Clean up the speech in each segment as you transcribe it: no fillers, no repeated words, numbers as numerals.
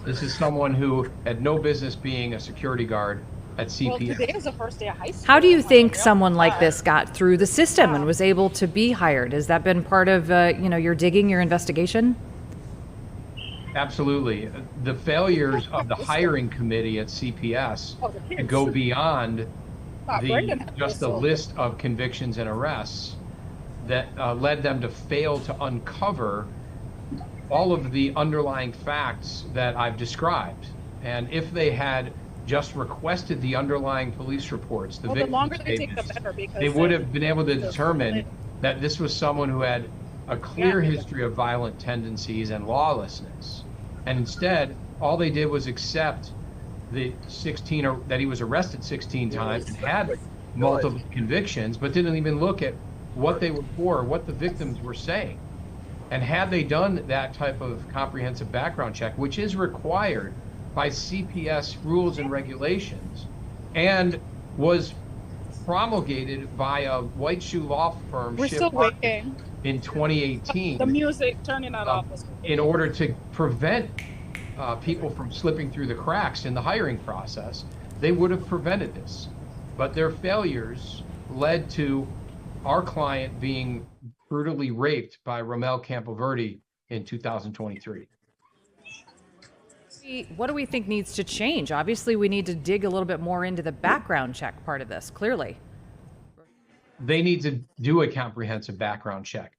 This is someone who had no business being a security guard at CPS. Well, today was the first day of high school. How do you think someone like this got through the system and was able to be hired? Has that been part of, your digging, your investigation? Absolutely. The failures of the hiring committee at CPS to go beyond just the list of convictions and arrests that led them to fail to uncover all of the underlying facts that I've described. And if they had just requested the underlying police reports, the victim statements, they would have been able to determine that this was someone who had a clear history of violent tendencies and lawlessness. And instead, all they did was accept the that he was arrested 16 times and had multiple convictions, but didn't even look at what they were for, what the victims were saying. And had they done that type of comprehensive background check, which is required by CPS rules and regulations, and was promulgated by a white shoe law firm in 2018. The music, turning that off. In order to prevent people from slipping through the cracks in the hiring process, they would have prevented this. But their failures led to our client being brutally raped by Romel Campoverde in 2023. What do we think needs to change? Obviously, we need to dig a little bit more into the background check part of this, clearly. They need to do a comprehensive background check.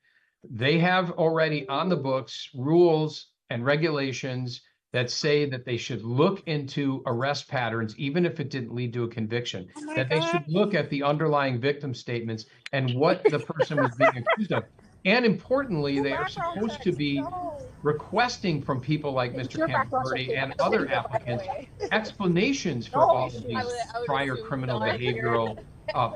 They have already on the books rules and regulations that say that they should look into arrest patterns, even if it didn't lead to a conviction, that they should look at the underlying victim statements and what the person was being accused of. And importantly, they are supposed to be requesting from people like Mr. Campoverde and other applicants explanations for all of these prior criminal behavioral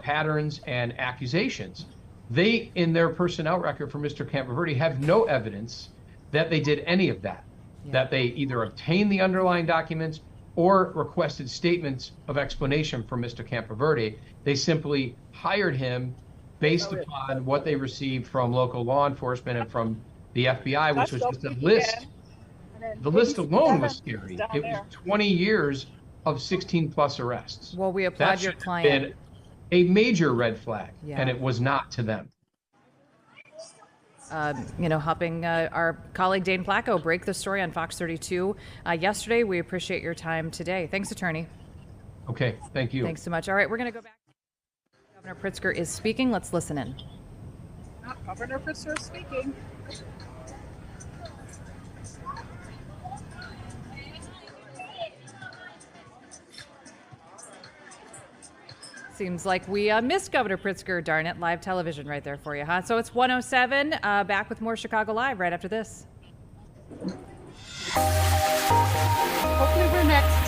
patterns and accusations. They, in their personnel record for Mr. Campoverde, have no evidence that they did any of that, that they either obtained the underlying documents or requested statements of explanation from Mr. Campoverde. They simply hired him based upon what they received from local law enforcement and from the FBI, which was just a list. The list alone was scary. It was 20 years of 16 plus arrests. Well, we applaud your client. A major red flag, and it was not to them. Helping our colleague Dane Placco break the story on Fox 32 yesterday. We appreciate your time today. Thanks, attorney. Okay, thank you. Thanks so much. All right, we're going to go back. Governor Pritzker is speaking. Let's listen in. Governor Pritzker is speaking. Seems like we missed Governor Pritzker, darn it. Live television right there for you, huh? So it's 1:07. Back with more Chicago Live right after this. Hopefully we're next.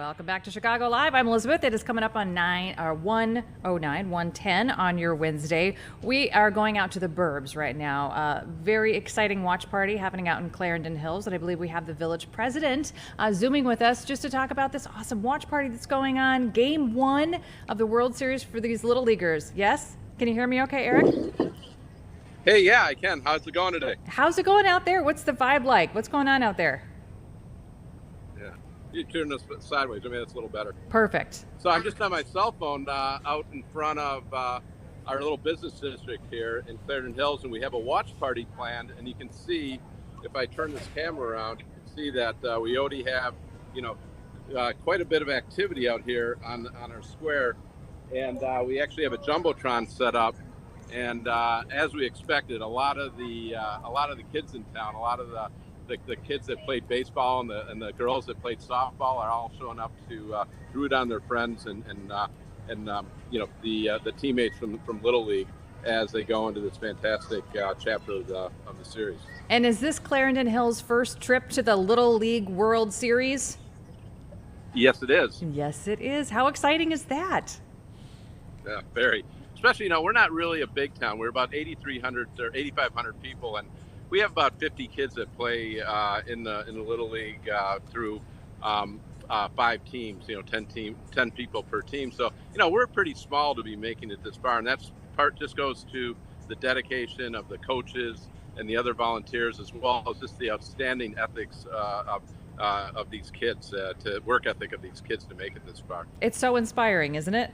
Welcome back to Chicago Live. I'm Elizabeth. It is coming up on 1:10 on your Wednesday. We are going out to the Burbs right now. Very exciting watch party happening out in Clarendon Hills, and I believe we have the village president Zooming with us just to talk about this awesome watch party that's going on. Game 1 of the World Series for these Little Leaguers. Yes? Can you hear me okay, Eric? Hey, yeah, I can. How's it going today? How's it going out there? What's the vibe like? What's going on out there? Yeah, you turn this sideways. I mean, that's a little better. Perfect. So I'm just on my cell phone out in front of our little business district here in Clarendon Hills, and we have a watch party planned. And you can see, if I turn this camera around, you can see that we already have, quite a bit of activity out here on our square, and we actually have a jumbotron set up. And as we expected, a lot of the kids in town, a lot of the kids that played baseball and the girls that played softball are all showing up to root on their friends and the teammates from Little League as they go into this fantastic chapter of the series. And is this Clarendon Hills' first trip to the Little League World Series? Yes, it is. Yes, it is. How exciting is that? Yeah, very. Especially, we're not really a big town. We're about 8,300 or 8,500 people, and we have about 50 kids that play in the Little League through 5 teams. 10 people per team. So we're pretty small to be making it this far, and that's part just goes to the dedication of the coaches and the other volunteers, as well as just the outstanding ethics of these kids, to work ethic of these kids to make it this far. It's so inspiring, isn't it?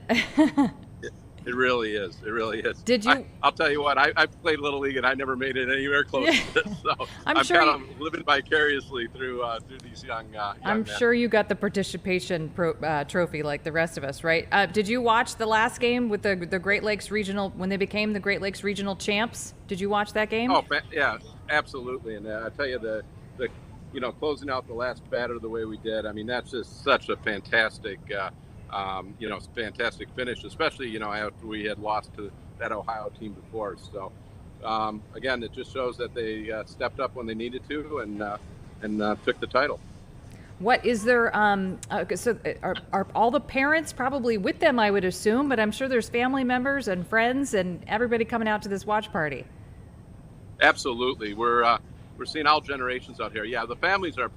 It really is. It really is. Did you? I'll tell you what. I played Little League and I never made it anywhere close to this. So I'm sure kind of living vicariously through these young I'm men. sure you got the participation trophy like the rest of us, right? Did you watch the last game with the Great Lakes Regional when they became the Great Lakes Regional champs? Did you watch that game? Oh, yeah, absolutely. And I tell you, the closing out the last batter the way we did. I mean, that's just such a fantastic. Fantastic finish, especially, after we had lost to that Ohio team before. So, again, it just shows that they stepped up when they needed to and took the title. What is there? So are all the parents probably with them, I would assume, but I'm sure there's family members and friends and everybody coming out to this watch party. Absolutely. We're seeing all generations out here. Yeah, the families are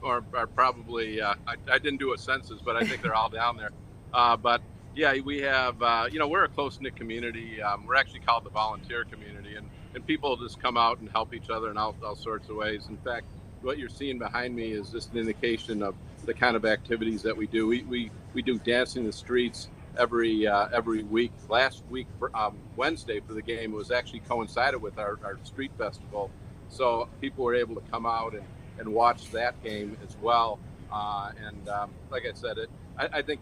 probably, I didn't do a census, but I think they're all down there. But yeah, we have, we're a close-knit community. We're actually called the volunteer community, and people just come out and help each other in all sorts of ways. In fact, what you're seeing behind me is just an indication of the kind of activities that we do. We do dancing in the streets every week. Last week, Wednesday for the game, was actually coincided with our street festival. So people were able to come out and watch that game as well. Like I said, I think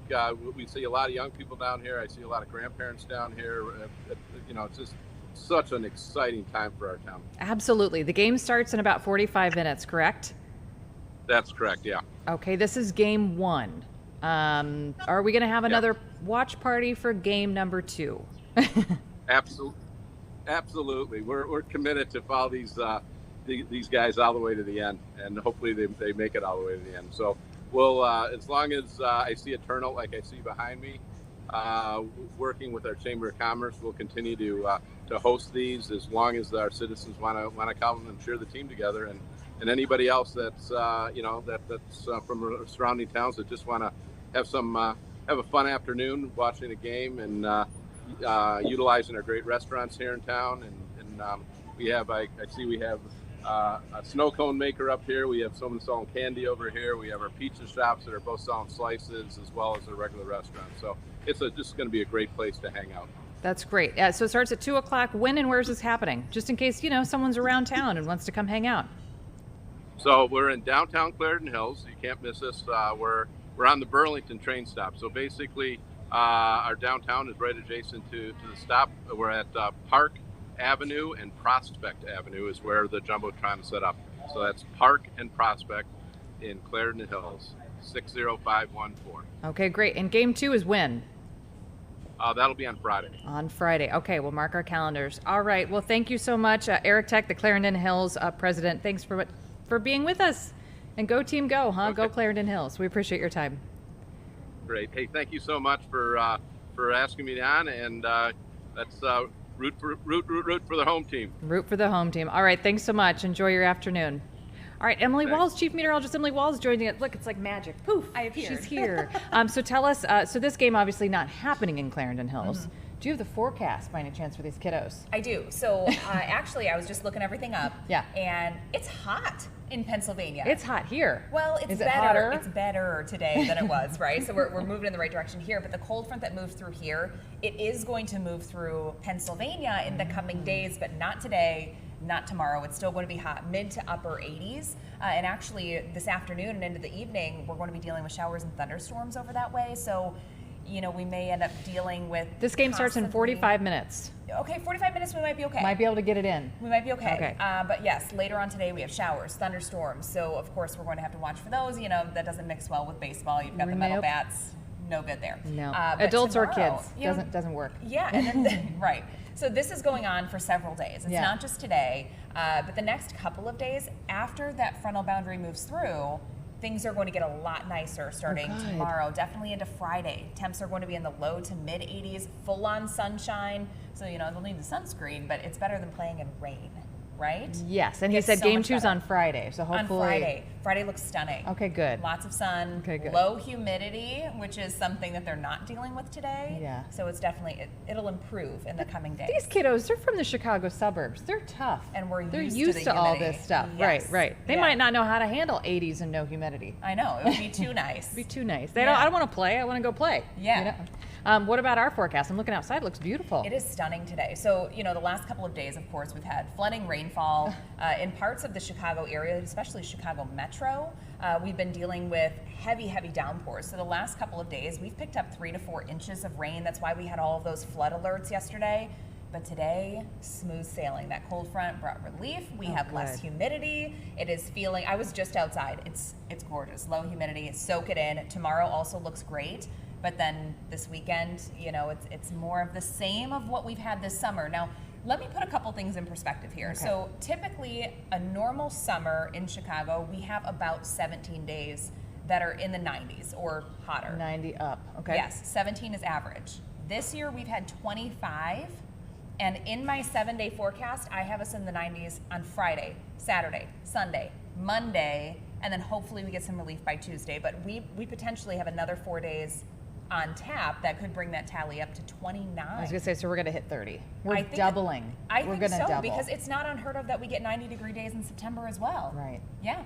we see a lot of young people down here. I see a lot of grandparents down here. It's just such an exciting time for our town. Absolutely. The game starts in about 45 minutes, correct? That's correct, yeah. Okay, this is game 1. Are we going to have another watch party for game number 2? Absolutely. We're committed to follow these guys all the way to the end, and hopefully they make it all the way to the end. So we'll, as long as I see a turnout like I see behind me, working with our Chamber of Commerce, we'll continue to host these as long as our citizens want to come and cheer the team together, and anybody else that's that's from surrounding towns that just want to have a fun afternoone watching a game and utilizing our great restaurants here in town, and we have I see we have a snow cone maker up here. We have someone selling candy over here. We have our pizza shops that are both selling slices as well as a regular restaurant. So it's just going to be a great place to hang out. That's great. So it starts at 2 o'clock. When and where's this happening? Just in case, someone's around town and wants to come hang out. So we're in downtown Clarendon Hills. You can't miss us. We're on the Burlington train stop. So basically, our downtown is right adjacent to the stop. We're at Park Avenue and Prospect Avenue is where the Jumbotron is set up. So that's Park and Prospect in Clarendon Hills, 60514. Okay, great. And game 2 is when? That'll be on Friday. On Friday. Okay, we'll mark our calendars. All right. Well, thank you so much, Eric Tech, the Clarendon Hills president. Thanks for being with us. And go team, go, huh? Okay. Go Clarendon Hills. We appreciate your time. Great. Hey, thank you so much for asking me on, and let's root for the home team. Root for the home team. All right, thanks so much. Enjoy your afternoon. All right, Emily Thanks. Walls, Chief Meteorologist Emily Walls joining us. Look, it's like magic. Poof, I appeared. she's here. So tell us, so this game obviously not happening in Clarendon Hills. Do you have the forecast by any chance for these kiddos? I do. So actually, I was just looking everything up. Yeah. And it's hot in Pennsylvania. It's hot here. Well, it's Is it better. hotter? It's better today than it was, right? So we're moving in the right direction here. But the cold front that moved through here, it is going to move through Pennsylvania in the coming days, but not today, not tomorrow. It's still going to be hot, mid to upper 80s. And actually, this afternoon and into the evening, we're going to be dealing with showers and thunderstorms over that way. So, you know, we may end up dealing with This game starts in possibly- 45 minutes. Okay, 45 minutes, we might be okay. Might be able to get it in. We might be okay. Okay. But yes, later on today we have showers, thunderstorms. So of course we're going to have to watch for those. You know, that doesn't mix well with baseball. You've got the metal Nope. bats. No good there. No, But adults or tomorrow, kids, you know, doesn't work. Yeah, and then, right. So this is going on for several days. It's Yeah. not just today, but the next couple of days after that frontal boundary moves through, things are going to get a lot nicer starting good. tomorrow, definitely into Friday. Temps are going to be in the low to mid 80s, full on sunshine. So, you know, they'll need the sunscreen, but it's better than playing in rain, right? Yes, and he Gets said so game much two's better. on Friday, so hopefully. On Friday. Friday looks stunning. Okay, good. Lots of sun. Okay, good. Low humidity, which is something that they're not dealing with today. Yeah. So it's definitely, it'll improve in the coming days. These kiddos, they're from the Chicago suburbs. They're tough. And we're they're used to used the to all humidity. this stuff. Yes. Right. They Yeah. might not know how to handle 80s and no humidity. I know, it would be too nice. It'd be too nice. They Yeah. don't. I don't want to play. I want to go play. Yeah. You know? What about our forecast? I'm looking outside. It looks beautiful. It is stunning today. So, you know, the last couple of days, of course, we've had flooding, rainfall in parts of the Chicago area, especially Chicago Metro. We've been dealing with heavy downpours. So the last couple of days, we've picked up 3 to 4 inches of rain. That's why we had all of those flood alerts yesterday. But today, smooth sailing. That cold front brought relief. We have less good. humidity. It is feeling, I was just outside. It's gorgeous. Low humidity. Soak it in. Tomorrow also looks great. But then this weekend, you know, it's more of the same of what we've had this summer. Now, let me put a couple things in perspective here. Okay. So typically, a normal summer in Chicago, we have about 17 days that are in the 90s or hotter. 90 up. Okay. Yes, 17 is average. This year, we've had 25. And in my 7-day forecast, I have us in the 90s on Friday, Saturday, Sunday, Monday, and then hopefully we get some relief by Tuesday. But we potentially have another 4 days on tap that could bring that tally up to 29. I was gonna say, so we're gonna hit 30. We're I think- doubling. I we're think gonna so, double. because it's not unheard of that we get 90-degree days in September as well. Right. Yeah.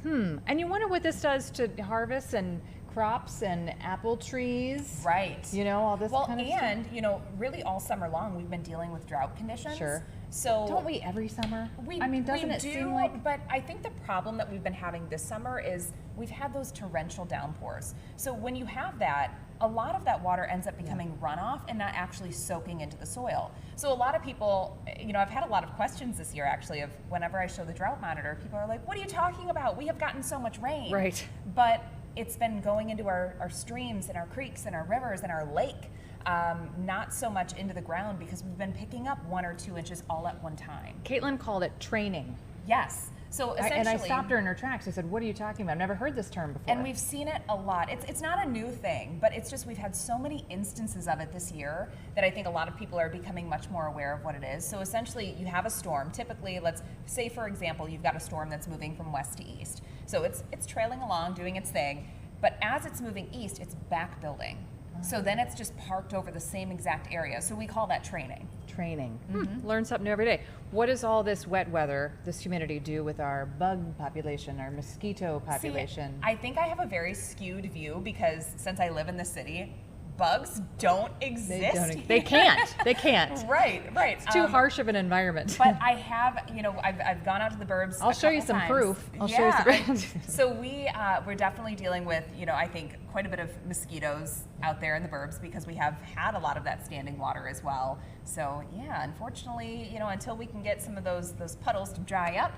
And you wonder what this does to harvests and crops and apple trees. Right. You know, all this Well, kind of and, you know, really all summer long, we've been dealing with drought conditions. Sure. So stuff. Don't we every summer? We, I mean, doesn't we it do, seem like But I think the problem that we've been having this summer is we've had those torrential downpours. So when you have that, a lot of that water ends up becoming runoff and not actually soaking into the soil. So a lot of people, you know, I've had a lot of questions this year actually of whenever I show the drought monitor, people are like, what are you talking about? We have gotten so much rain. Right. But it's been going into our streams and our creeks and our rivers and our lake. Not so much into the ground because we've been picking up 1 or 2 inches all at one time. Caitlin called it training. Yes. So essentially, And I stopped her in her tracks. I said, what are you talking about? I've never heard this term before. and we've seen it a lot. It's not a new thing, but it's just we've had so many instances of it this year that I think a lot of people are becoming much more aware of what it is. So essentially, you have a storm. Typically, let's say, for example, you've got a storm that's moving from west to east. So it's trailing along, doing its thing. But as it's moving east, it's back building. So then it's just parked over the same exact area. So we call that training. Training. Learn something new every day. What does all this wet weather, this humidity do with our bug population, our mosquito population? See, I think I have a very skewed view because since I live in the city, bugs don't exist. They can't. They can't. Right. It's too harsh of an environment. But I have, you know, I've gone out to the burbs. I'll a show you couple some times. proof. I'll show Yeah. you some. So we're definitely dealing with, you know, I think quite a bit of mosquitoes out there in the burbs because we have had a lot of that standing water as well. So yeah, unfortunately, you know, until we can get some of those puddles to dry up,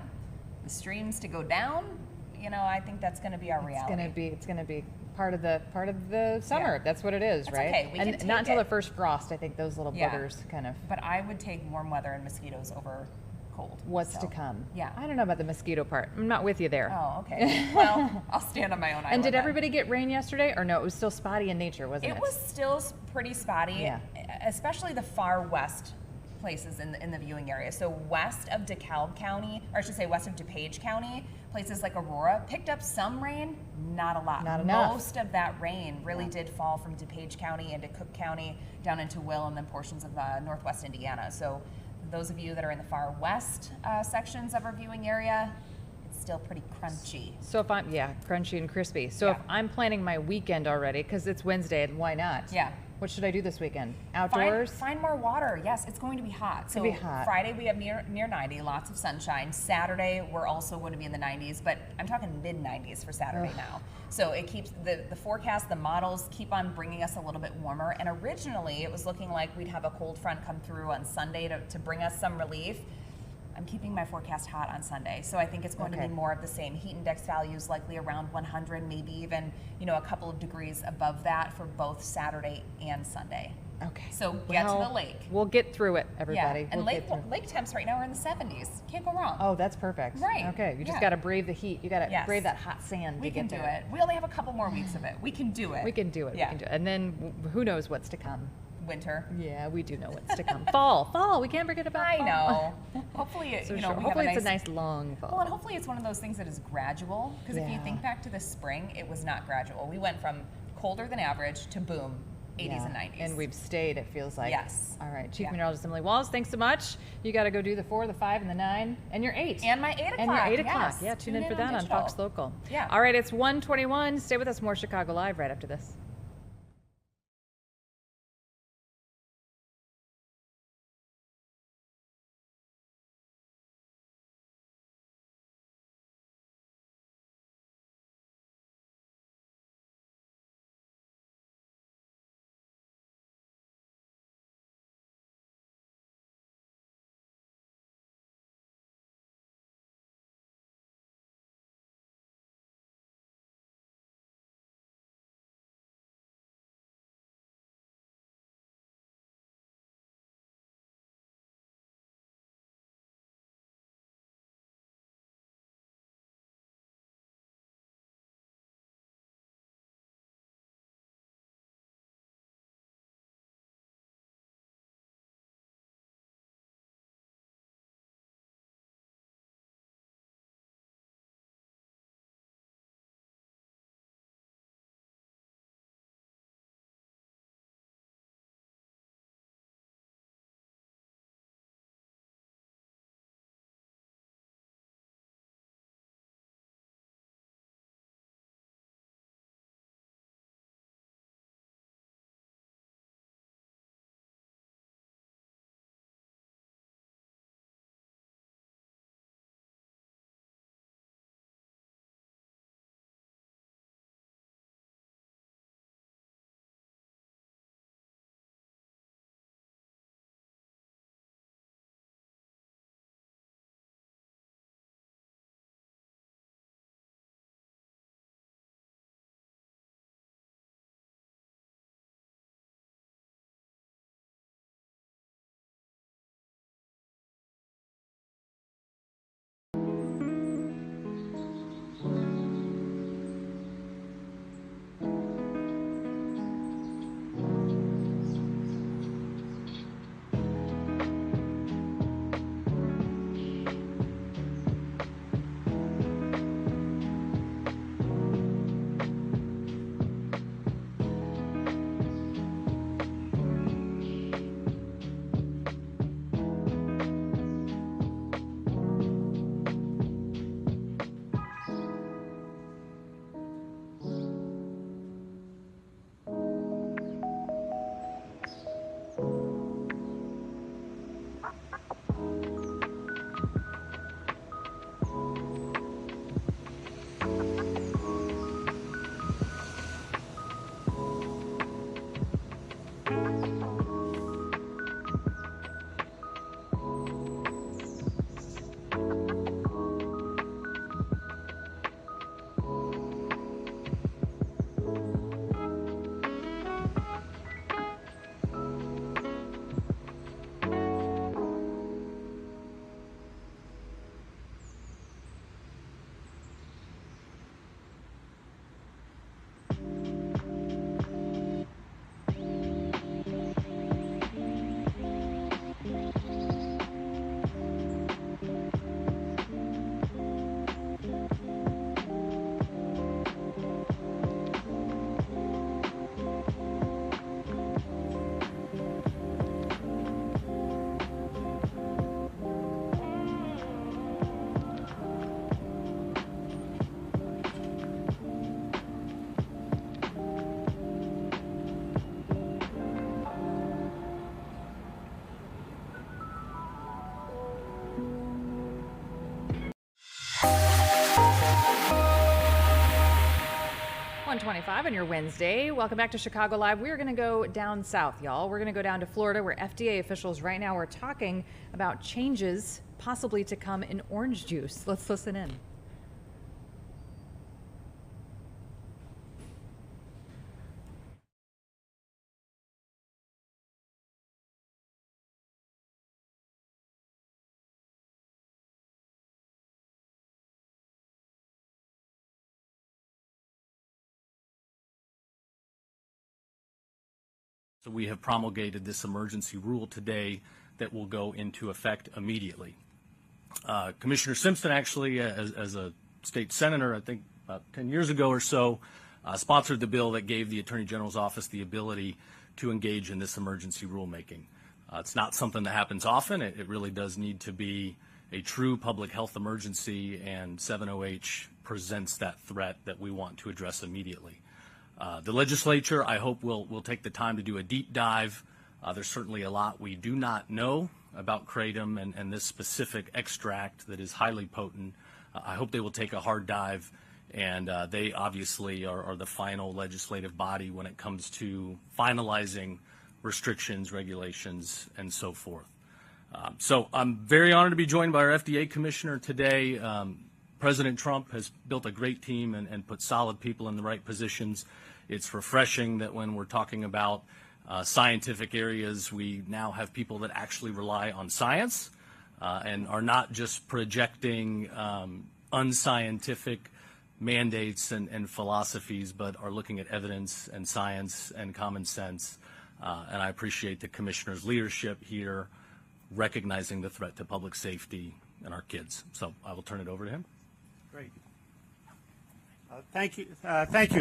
the streams to go down, you know, I think that's going to be our reality. It's gonna be part of the summer. Yeah. That's what it is, That's right? okay. We and can not take until it. the first frost, I think those little Yeah. buggers kind of. But I would take warm weather and mosquitoes over cold. What's So, to come? Yeah. I don't know about the mosquito part. I'm not with you there. Oh, okay. Well, I'll stand on my own island. And did then. everybody get rain yesterday, or no? It was still spotty in nature, wasn't it? It was still pretty spotty, Yeah. especially the far west places in the viewing area. So west of DeKalb County, or I should say west of DuPage County, places like Aurora picked up some rain, not a lot. Not enough. Most of that rain really did fall from DuPage County into Cook County, down into Will, and then portions of northwest Indiana. So those of you that are in the far west sections of our viewing area, it's still pretty crunchy. So if I'm, crunchy and crispy. So if Yeah. I'm planning my weekend already, because it's Wednesday, and why not? Yeah. What should I do this weekend? Outdoors? Find more water. Yes, it's going to be hot. So gonna be hot. Friday we have near 90, lots of sunshine. Saturday we're also going to be in the 90s, but I'm talking mid 90s for Saturday now. So it keeps the forecast, the models keep on bringing us a little bit warmer. And originally it was looking like we'd have a cold front come through on Sunday to bring us some relief. I'm keeping my forecast hot on Sunday, so I think it's going to be more of the same. Heat index values likely around 100, maybe even a couple of degrees above that for both Saturday and Sunday. Okay. So get to Well, the lake. We'll get through it, everybody. Yeah, and We'll get through. lake temps right now are in the 70s. Can't go wrong. Oh, that's perfect. Right. Okay, you just Yeah. got to brave the heat. You got to Yes. brave that hot sand we to can get do there. it. We only have a couple more weeks of it. We can do it. We can do it. Yeah. We can do it. And then who knows what's to come? Winter. Yeah, we do know what's to come. Fall. We can't forget about I fall. know. Hopefully, So we sure. have Hopefully a it's nice. a nice long fall. Well, and hopefully it's one of those things that is gradual. Because if you Yeah. think back to the spring, it was not gradual. We went from colder than average to boom, 80s and 90s. And we've stayed, it feels like. Yes. All right. Chief Yeah. Meteorologist Emily Walls, thanks so much. You got to go do the 4, the 5, and the 9, and your 8. And my 8 o'clock. And your 8 o'clock. yes. Yeah, tune in for that on digital. Fox Local. Yeah. All right, it's 1:21. Stay with us. More Chicago Live right after this. 7:25 on your Wednesday. Welcome back to Chicago Live. We're going to go down south, y'all. We're going to go down to Florida, where FDA officials right now are talking about changes possibly to come in orange juice. Let's listen in. So we have promulgated this emergency rule today that will go into effect immediately. Commissioner Simpson actually, as a state senator, I think about 10 years ago or so, sponsored the bill that gave the Attorney General's office the ability to engage in this emergency rulemaking. It's not something that happens often. It really does need to be a true public health emergency, and 7OH presents that threat that we want to address immediately. The legislature, I hope, will take the time to do a deep dive. There's certainly a lot we do not know about kratom and this specific extract that is highly potent. I hope they will take a hard dive, and they obviously are the final legislative body when it comes to finalizing restrictions, regulations, and so forth. So I'm very honored to be joined by our FDA commissioner today. President Trump has built a great team and put solid people in the right positions. It's refreshing that when we're talking about scientific areas, we now have people that actually rely on science and are not just projecting unscientific mandates and philosophies, but are looking at evidence and science and common sense. And I appreciate the commissioner's leadership here, recognizing the threat to public safety and our kids. So I will turn it over to him. Great. Thank you,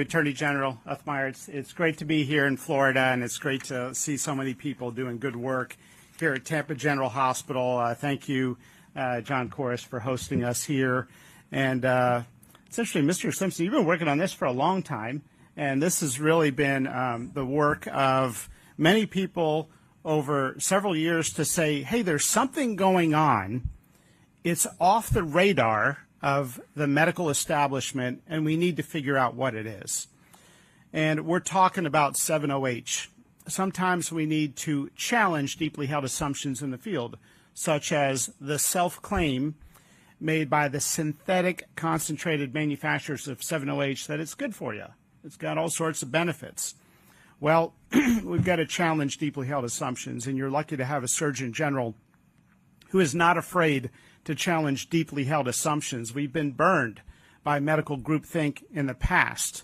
Attorney General Uthmeyer. It's great to be here in Florida, and it's great to see so many people doing good work here at Tampa General Hospital. Thank you, John Corus, for hosting us here. And it's interesting, Mr. Simpson, you've been working on this for a long time, and this has really been the work of many people over several years to say, hey, there's something going on. It's off the radar of the medical establishment, and we need to figure out what it is. And we're talking about 7OH. Sometimes we need to challenge deeply held assumptions in the field, such as the self-claim made by the synthetic concentrated manufacturers of 7OH that it's good for you. It's got all sorts of benefits. Well, we've got to challenge deeply held assumptions, and you're lucky to have a Surgeon General who is not afraid to challenge deeply held assumptions. We've been burned by medical groupthink in the past,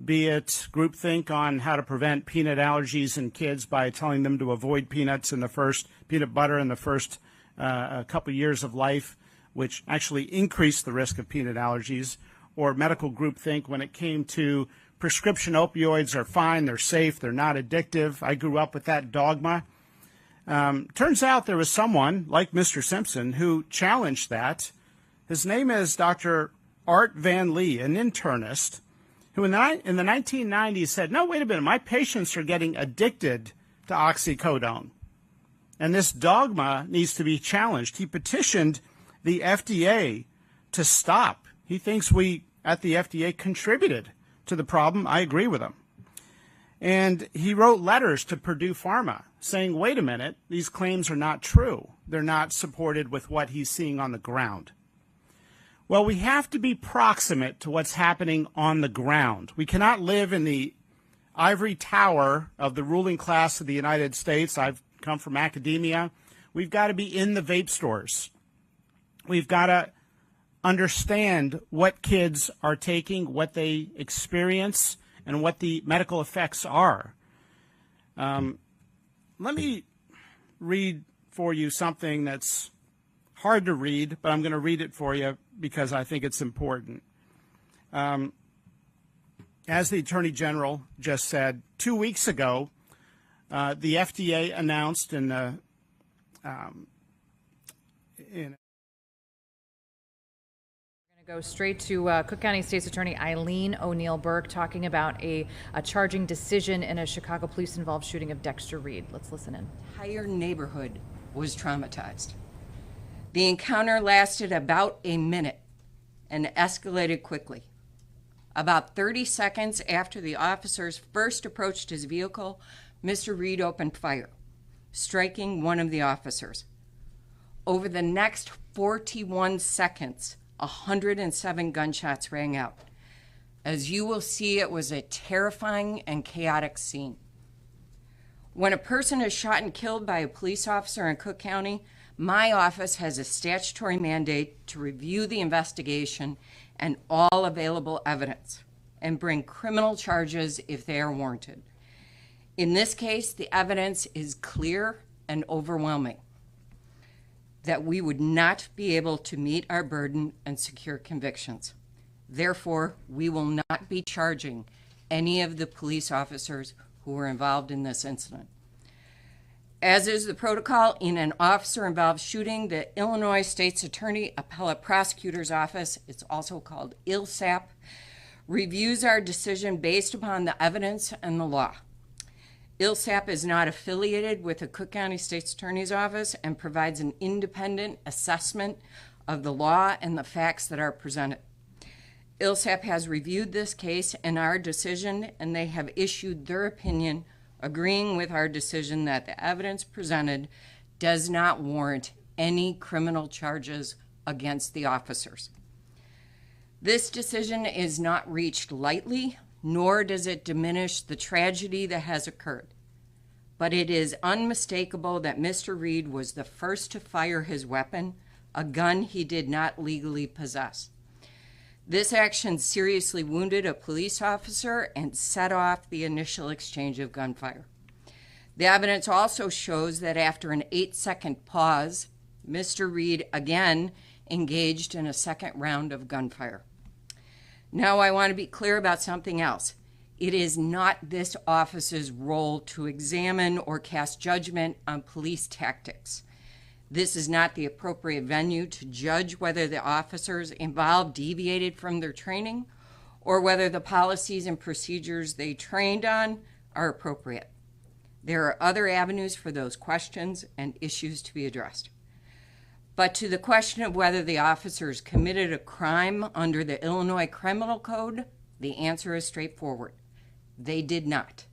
be it groupthink on how to prevent peanut allergies in kids by telling them to avoid peanut butter in the first couple years of life, which actually increased the risk of peanut allergies, or medical groupthink when it came to prescription opioids are fine, they're safe, they're not addictive. I grew up with that dogma. Turns out there was someone like Mr. Simpson who challenged that. His name is Dr. Art Van Lee, an internist, who in the 1990s said, no, wait a minute, my patients are getting addicted to oxycodone, and this dogma needs to be challenged. He petitioned the FDA to stop. He thinks we at the FDA contributed to the problem. I agree with him. And he wrote letters to Purdue Pharma saying, wait a minute, these claims are not true. They're not supported with what he's seeing on the ground. Well, we have to be proximate to what's happening on the ground. We cannot live in the ivory tower of the ruling class of the United States. I've come from academia. We've got to be in the vape stores. We've got to understand what kids are taking, what they experience, and what the medical effects are. Let me read for you something that's hard to read, but I'm going to read it for you because I think it's important. As the Attorney General just said, 2 weeks ago, the FDA announced in Go straight to Cook County State's Attorney Eileen O'Neill Burke talking about a charging decision in a Chicago police-involved shooting of Dexter Reed. Let's listen in. The entire neighborhood was traumatized. The encounter lasted about a minute and escalated quickly. About 30 seconds after the officers first approached his vehicle, Mr. Reed opened fire, striking one of the officers. Over the next 41 seconds, 107 gunshots rang out. As you will see, it was a terrifying and chaotic scene. When a person is shot and killed by a police officer in Cook County, my office has a statutory mandate to review the investigation and all available evidence and bring criminal charges if they are warranted. In this case, the evidence is clear and overwhelming that we would not be able to meet our burden and secure convictions. Therefore, we will not be charging any of the police officers who were involved in this incident. As is the protocol in an officer-involved shooting, the Illinois State's Attorney Appellate Prosecutor's Office, it's also called ILSAP, reviews our decision based upon the evidence and the law. ILSAP is not affiliated with the Cook County State's Attorney's Office and provides an independent assessment of the law and the facts that are presented. ILSAP has reviewed this case and our decision, and they have issued their opinion agreeing with our decision that the evidence presented does not warrant any criminal charges against the officers. This decision is not reached lightly, nor does it diminish the tragedy that has occurred. But it is unmistakable that Mr. Reed was the first to fire his weapon, a gun he did not legally possess. This action seriously wounded a police officer and set off the initial exchange of gunfire. The evidence also shows that after an 8-second pause, Mr. Reed again engaged in a second round of gunfire. Now I want to be clear about something else. It is not this office's role to examine or cast judgment on police tactics. This is not the appropriate venue to judge whether the officers involved deviated from their training or whether the policies and procedures they trained on are appropriate. There are other avenues for those questions and issues to be addressed. But to the question of whether the officers committed a crime under the Illinois Criminal Code, the answer is straightforward. They did not.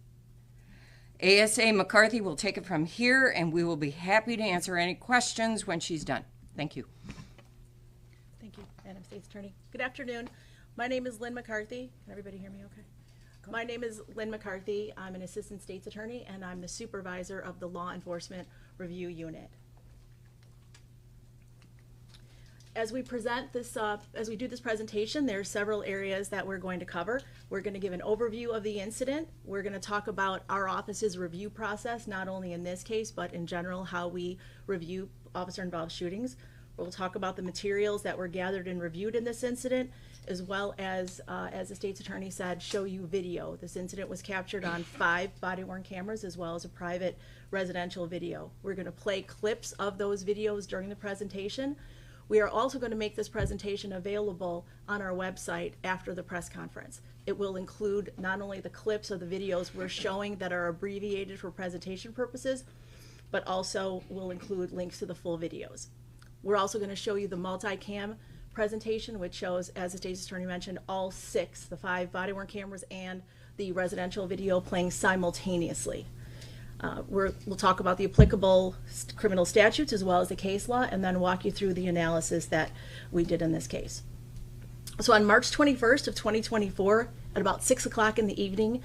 ASA McCarthy will take it from here, and we will be happy to answer any questions when she's done. Thank you. Thank you, Madam State's Attorney. Good afternoon. My name is Lynn McCarthy. Can everybody hear me okay? My name is Lynn McCarthy. I'm an Assistant State's Attorney, and I'm the supervisor of the Law Enforcement Review Unit. As we present this, as we do this presentation, there are several areas that we're going to cover. We're going to give an overview of the incident. We're going to talk about our office's review process, not only in this case, but in general, how we review officer-involved shootings. We'll talk about the materials that were gathered and reviewed in this incident, as well as the state's attorney said, show you video. This incident was captured on 5 body-worn cameras, as well as a private residential video. We're going to play clips of those videos during the presentation. We are also going to make this presentation available on our website after the press conference. It will include not only the clips of the videos we're showing that are abbreviated for presentation purposes, but also will include links to the full videos. We're also going to show you the multicam presentation, which shows, as the state's attorney mentioned, all 6, the 5 body-worn cameras and the residential video playing simultaneously. We'll talk about the applicable criminal statutes as well as the case law, and then walk you through the analysis that we did in this case. So on March 21st of 2024, at about 6 o'clock in the evening,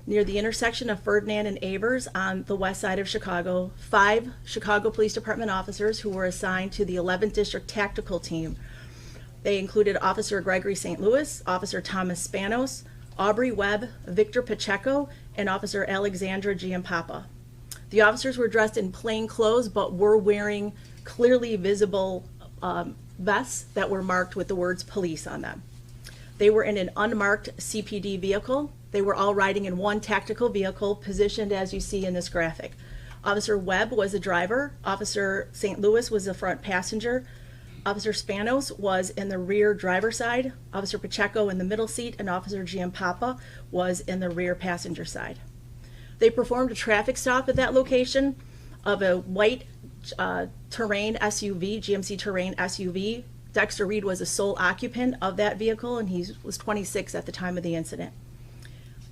near the intersection of Ferdinand and Avers on the west side of Chicago, 5 Chicago Police Department officers who were assigned to the 11th District Tactical Team. They included Officer Gregory St. Louis, Officer Thomas Spanos, Aubrey Webb, Victor Pacheco, and Officer Alexandra Giampapa. The officers were dressed in plain clothes, but were wearing clearly visible vests that were marked with the words police on them. They were in an unmarked CPD vehicle. They were all riding in one tactical vehicle positioned as you see in this graphic. Officer Webb was the driver. Officer St. Louis was the front passenger. Officer Spanos was in the rear driver's side. Officer Pacheco in the middle seat, and Officer Giampapa was in the rear passenger side. They performed a traffic stop at that location of a white Terrain SUV, GMC Terrain SUV, Dexter Reed was the sole occupant of that vehicle, and he was 26 at the time of the incident.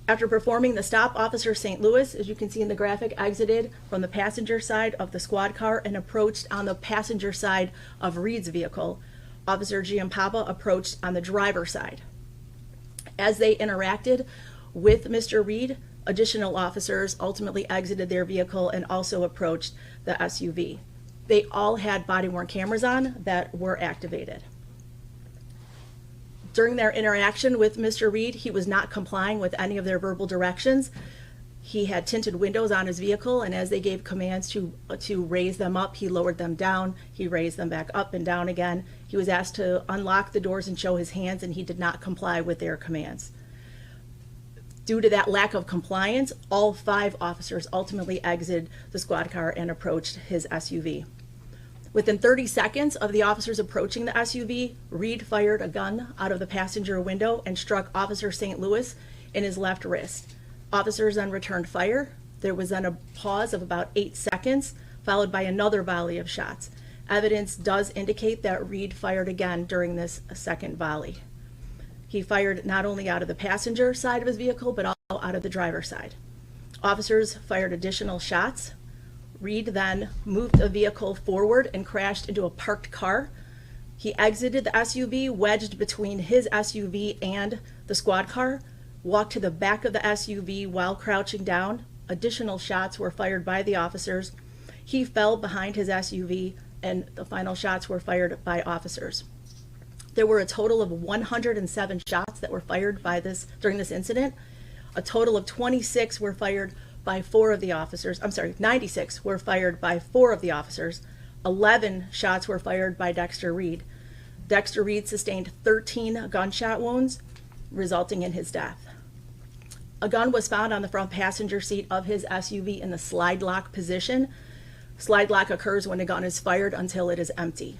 After performing the stop, Officer St. Louis, as you can see in the graphic, exited from the passenger side of the squad car and approached on the passenger side of Reed's vehicle. Officer Giampapa approached on the driver's side. As they interacted with Mr. Reed, additional officers ultimately exited their vehicle and also approached the SUV. They all had body-worn cameras on that were activated. During their interaction with Mr. Reed, he was not complying with any of their verbal directions. He had tinted windows on his vehicle, and as they gave commands to raise them up, he lowered them down. He raised them back up and down again. He was asked to unlock the doors and show his hands, and he did not comply with their commands. Due to that lack of compliance, all 5 officers ultimately exited the squad car and approached his SUV. Within 30 seconds of the officers approaching the SUV, Reed fired a gun out of the passenger window and struck Officer St. Louis in his left wrist. Officers then returned fire. There was then a pause of about 8 seconds, followed by another volley of shots. Evidence does indicate that Reed fired again during this second volley. He fired not only out of the passenger side of his vehicle, but also out of the driver's side. Officers fired additional shots. Reed then moved the vehicle forward and crashed into a parked car. He exited the SUV, wedged between his SUV and the squad car, walked to the back of the SUV while crouching down. Additional shots were fired by the officers. He fell behind his SUV, and the final shots were fired by officers. There were a total of 107 shots that were fired during this incident. A total of 26 were fired by 4 of the officers. 96 were fired by 4 of the officers. 11 shots were fired by Dexter Reed. Dexter Reed sustained 13 gunshot wounds, resulting in his death. A gun was found on the front passenger seat of his SUV in the slide lock position. Slide lock occurs when a gun is fired until it is empty.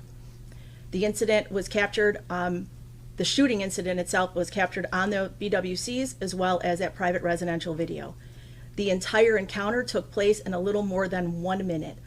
The incident was captured, the shooting incident itself was captured on the BWCs as well as at private residential video. The entire encounter took place in a little more than 1 minute.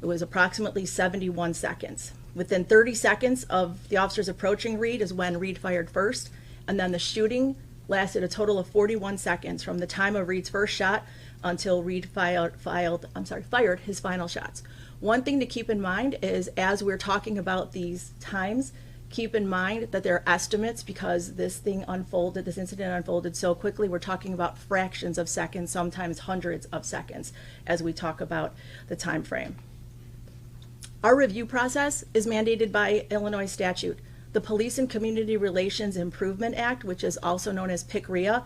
It was approximately 71 seconds. Within 30 seconds of the officers approaching Reed is when Reed fired first, and then the shooting lasted a total of 41 seconds from the time of Reed's first shot until Reed fired his final shots. One thing to keep in mind is, as we're talking about these times, keep in mind that they're estimates because this incident unfolded so quickly. We're talking about fractions of seconds, sometimes hundreds of seconds, as we talk about the time frame. Our review process is mandated by Illinois statute. The Police and Community Relations Improvement Act, which is also known as PCRIA,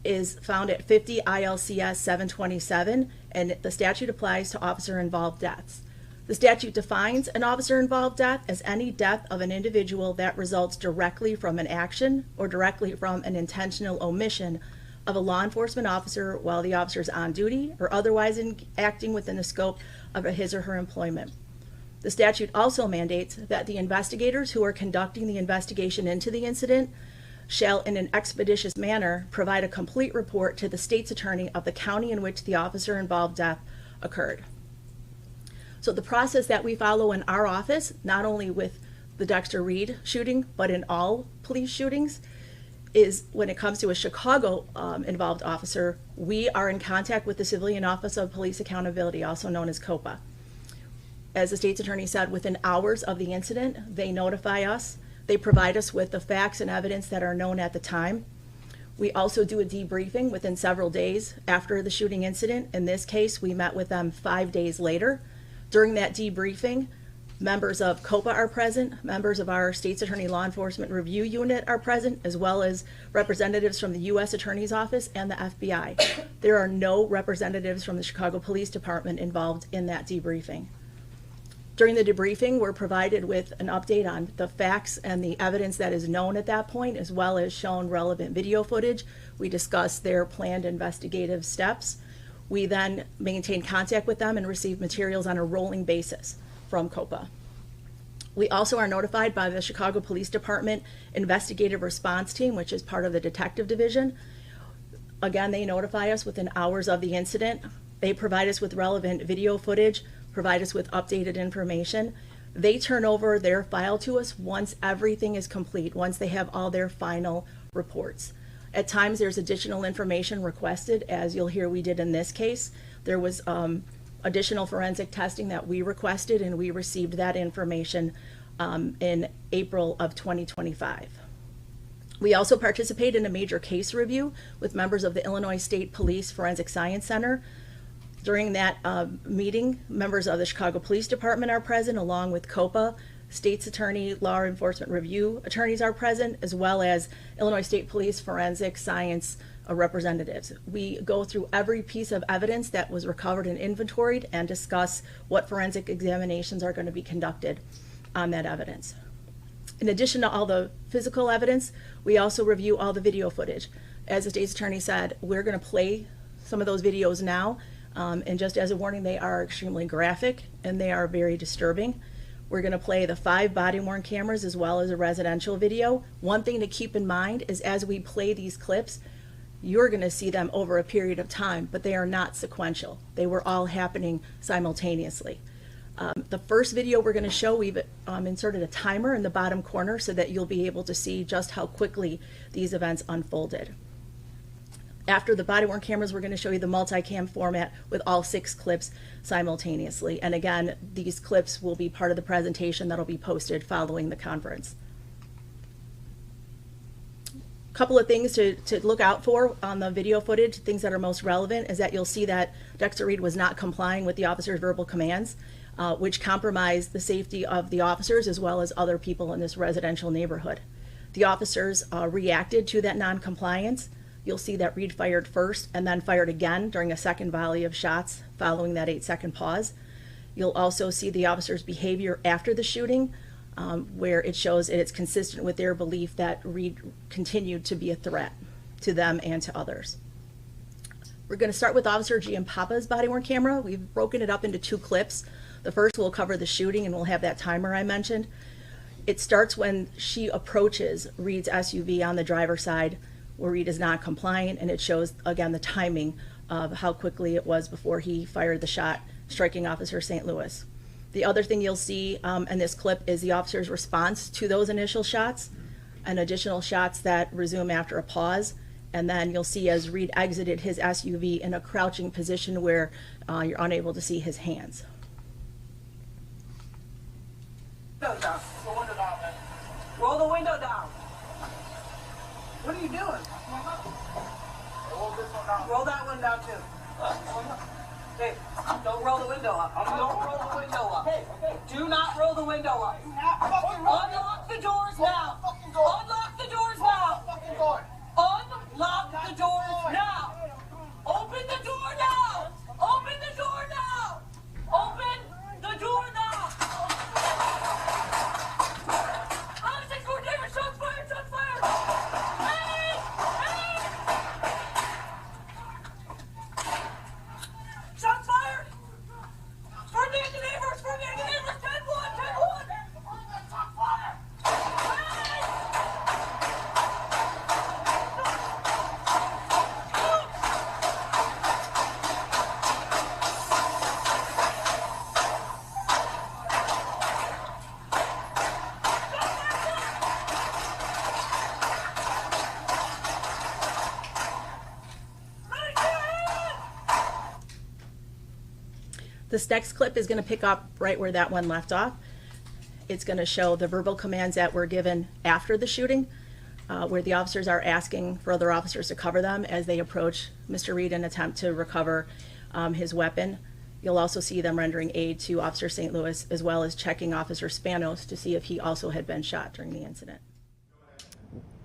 is found at 50 ILCS 727, and the statute applies to officer-involved deaths. The statute defines an officer-involved death as any death of an individual that results directly from an action or directly from an intentional omission of a law enforcement officer while the officer is on duty or otherwise acting within the scope of his or her employment. The statute also mandates that the investigators who are conducting the investigation into the incident shall, in an expeditious manner, provide a complete report to the state's attorney of the county in which the officer-involved death occurred. So the process that we follow in our office, not only with the Dexter Reed shooting, but in all police shootings, is when it comes to a Chicago involved officer, we are in contact with the Civilian Office of Police Accountability, also known as COPA. As the state's attorney said, within hours of the incident, they notify us. They provide us with the facts and evidence that are known at the time. We also do a debriefing within several days after the shooting incident. In this case, we met with them 5 days later. During that debriefing, members of COPA are present, members of our State's Attorney Law Enforcement Review Unit are present, as well as representatives from the U.S. Attorney's Office and the FBI. There are no representatives from the Chicago Police Department involved in that debriefing. During the debriefing, we're provided with an update on the facts and the evidence that is known at that point, as well as shown relevant video footage. We discuss their planned investigative steps. We then maintain contact with them and receive materials on a rolling basis from COPA. We also are notified by the Chicago Police Department Investigative Response Team, which is part of the Detective Division. Again, they notify us within hours of the incident. They provide us with relevant video footage, provide us with updated information. They turn over their file to us once everything is complete, once they have all their final reports. At times, there's additional information requested, as you'll hear we did in this case. There was additional forensic testing that we requested, and we received that information in April of 2025. We also participate in a major case review with members of the Illinois State Police Forensic Science Center. During that meeting, members of the Chicago Police Department are present, along with COPA, State's Attorney, Law Enforcement Review attorneys are present, as well as Illinois State Police Forensic Science representatives. We go through every piece of evidence that was recovered and inventoried and discuss what forensic examinations are going to be conducted on that evidence. In addition to all the physical evidence, we also review all the video footage. As the State's Attorney said, we're going to play some of those videos now. And just as a warning, they are extremely graphic and they are very disturbing. We're going to play the 5 body-worn cameras as well as a residential video. One thing to keep in mind is as we play these clips, you're going to see them over a period of time, but they are not sequential. They were all happening simultaneously. The first video we're going to show, we've inserted a timer in the bottom corner so that you'll be able to see just how quickly these events unfolded. After the body-worn cameras, we're going to show you the multicam format with all 6 clips simultaneously. And again, these clips will be part of the presentation that'll be posted following the conference. A couple of things to look out for on the video footage, things that are most relevant, is that you'll see that Dexter Reed was not complying with the officer's verbal commands, which compromised the safety of the officers as well as other people in this residential neighborhood. The officers reacted to that non-compliance. You'll see that Reed fired first and then fired again during a second volley of shots following that 8-second pause. You'll also see the officers' behavior after the shooting, where it shows it's consistent with their belief that Reed continued to be a threat to them and to others. We're going to start with Officer Giampapa's body-worn camera. We've broken it up into 2 clips. The first will cover the shooting and we'll have that timer I mentioned. It starts when she approaches Reed's SUV on the driver's side, where Reed is not compliant, and it shows again the timing of how quickly it was before he fired the shot, striking Officer St. Louis. The other thing you'll see in this clip is the officer's response to those initial shots and additional shots that resume after a pause. And then you'll see as Reed exited his SUV in a crouching position where you're unable to see his hands. Roll the window down. What are you doing? Roll that one down too. Hey, don't roll the window up. Don't roll the window up. Do not roll the window up. Unlock the doors now. Unlock the doors now. Unlock the doors now. Open the door now. Open the door now. Open the door now. Officer Cordeiro, shots fired, shots fired. Hey! Hey! Shots fired. For the neighbors, 10-1, 10-1. Shots fired. This next clip is going to pick up right where that one left off. It's going to show the verbal commands that were given after the shooting, where the officers are asking for other officers to cover them as they approach Mr. Reed and attempt to recover his weapon. You'll also see them rendering aid to Officer St. Louis, as well as checking Officer Spanos to see if he also had been shot during the incident.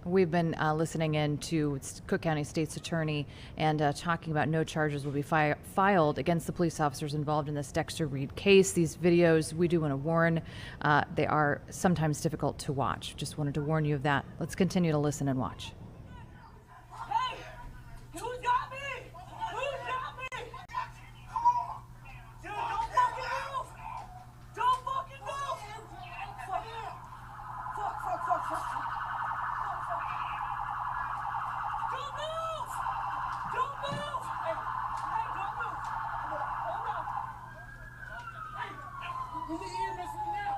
We've been listening in to Cook County State's Attorney and talking about no charges will be filed against the police officers involved in this Dexter Reed case. These videos, we do want to warn, they are sometimes difficult to watch. Just wanted to warn you of that. Let's continue to listen and watch. Hey! Who's got me? Who's got me? Dude, don't fucking move! Don't fucking move! Fuck. Don't move! Don't move! Hey, don't move! Hold on. Hey, you need to hear this now.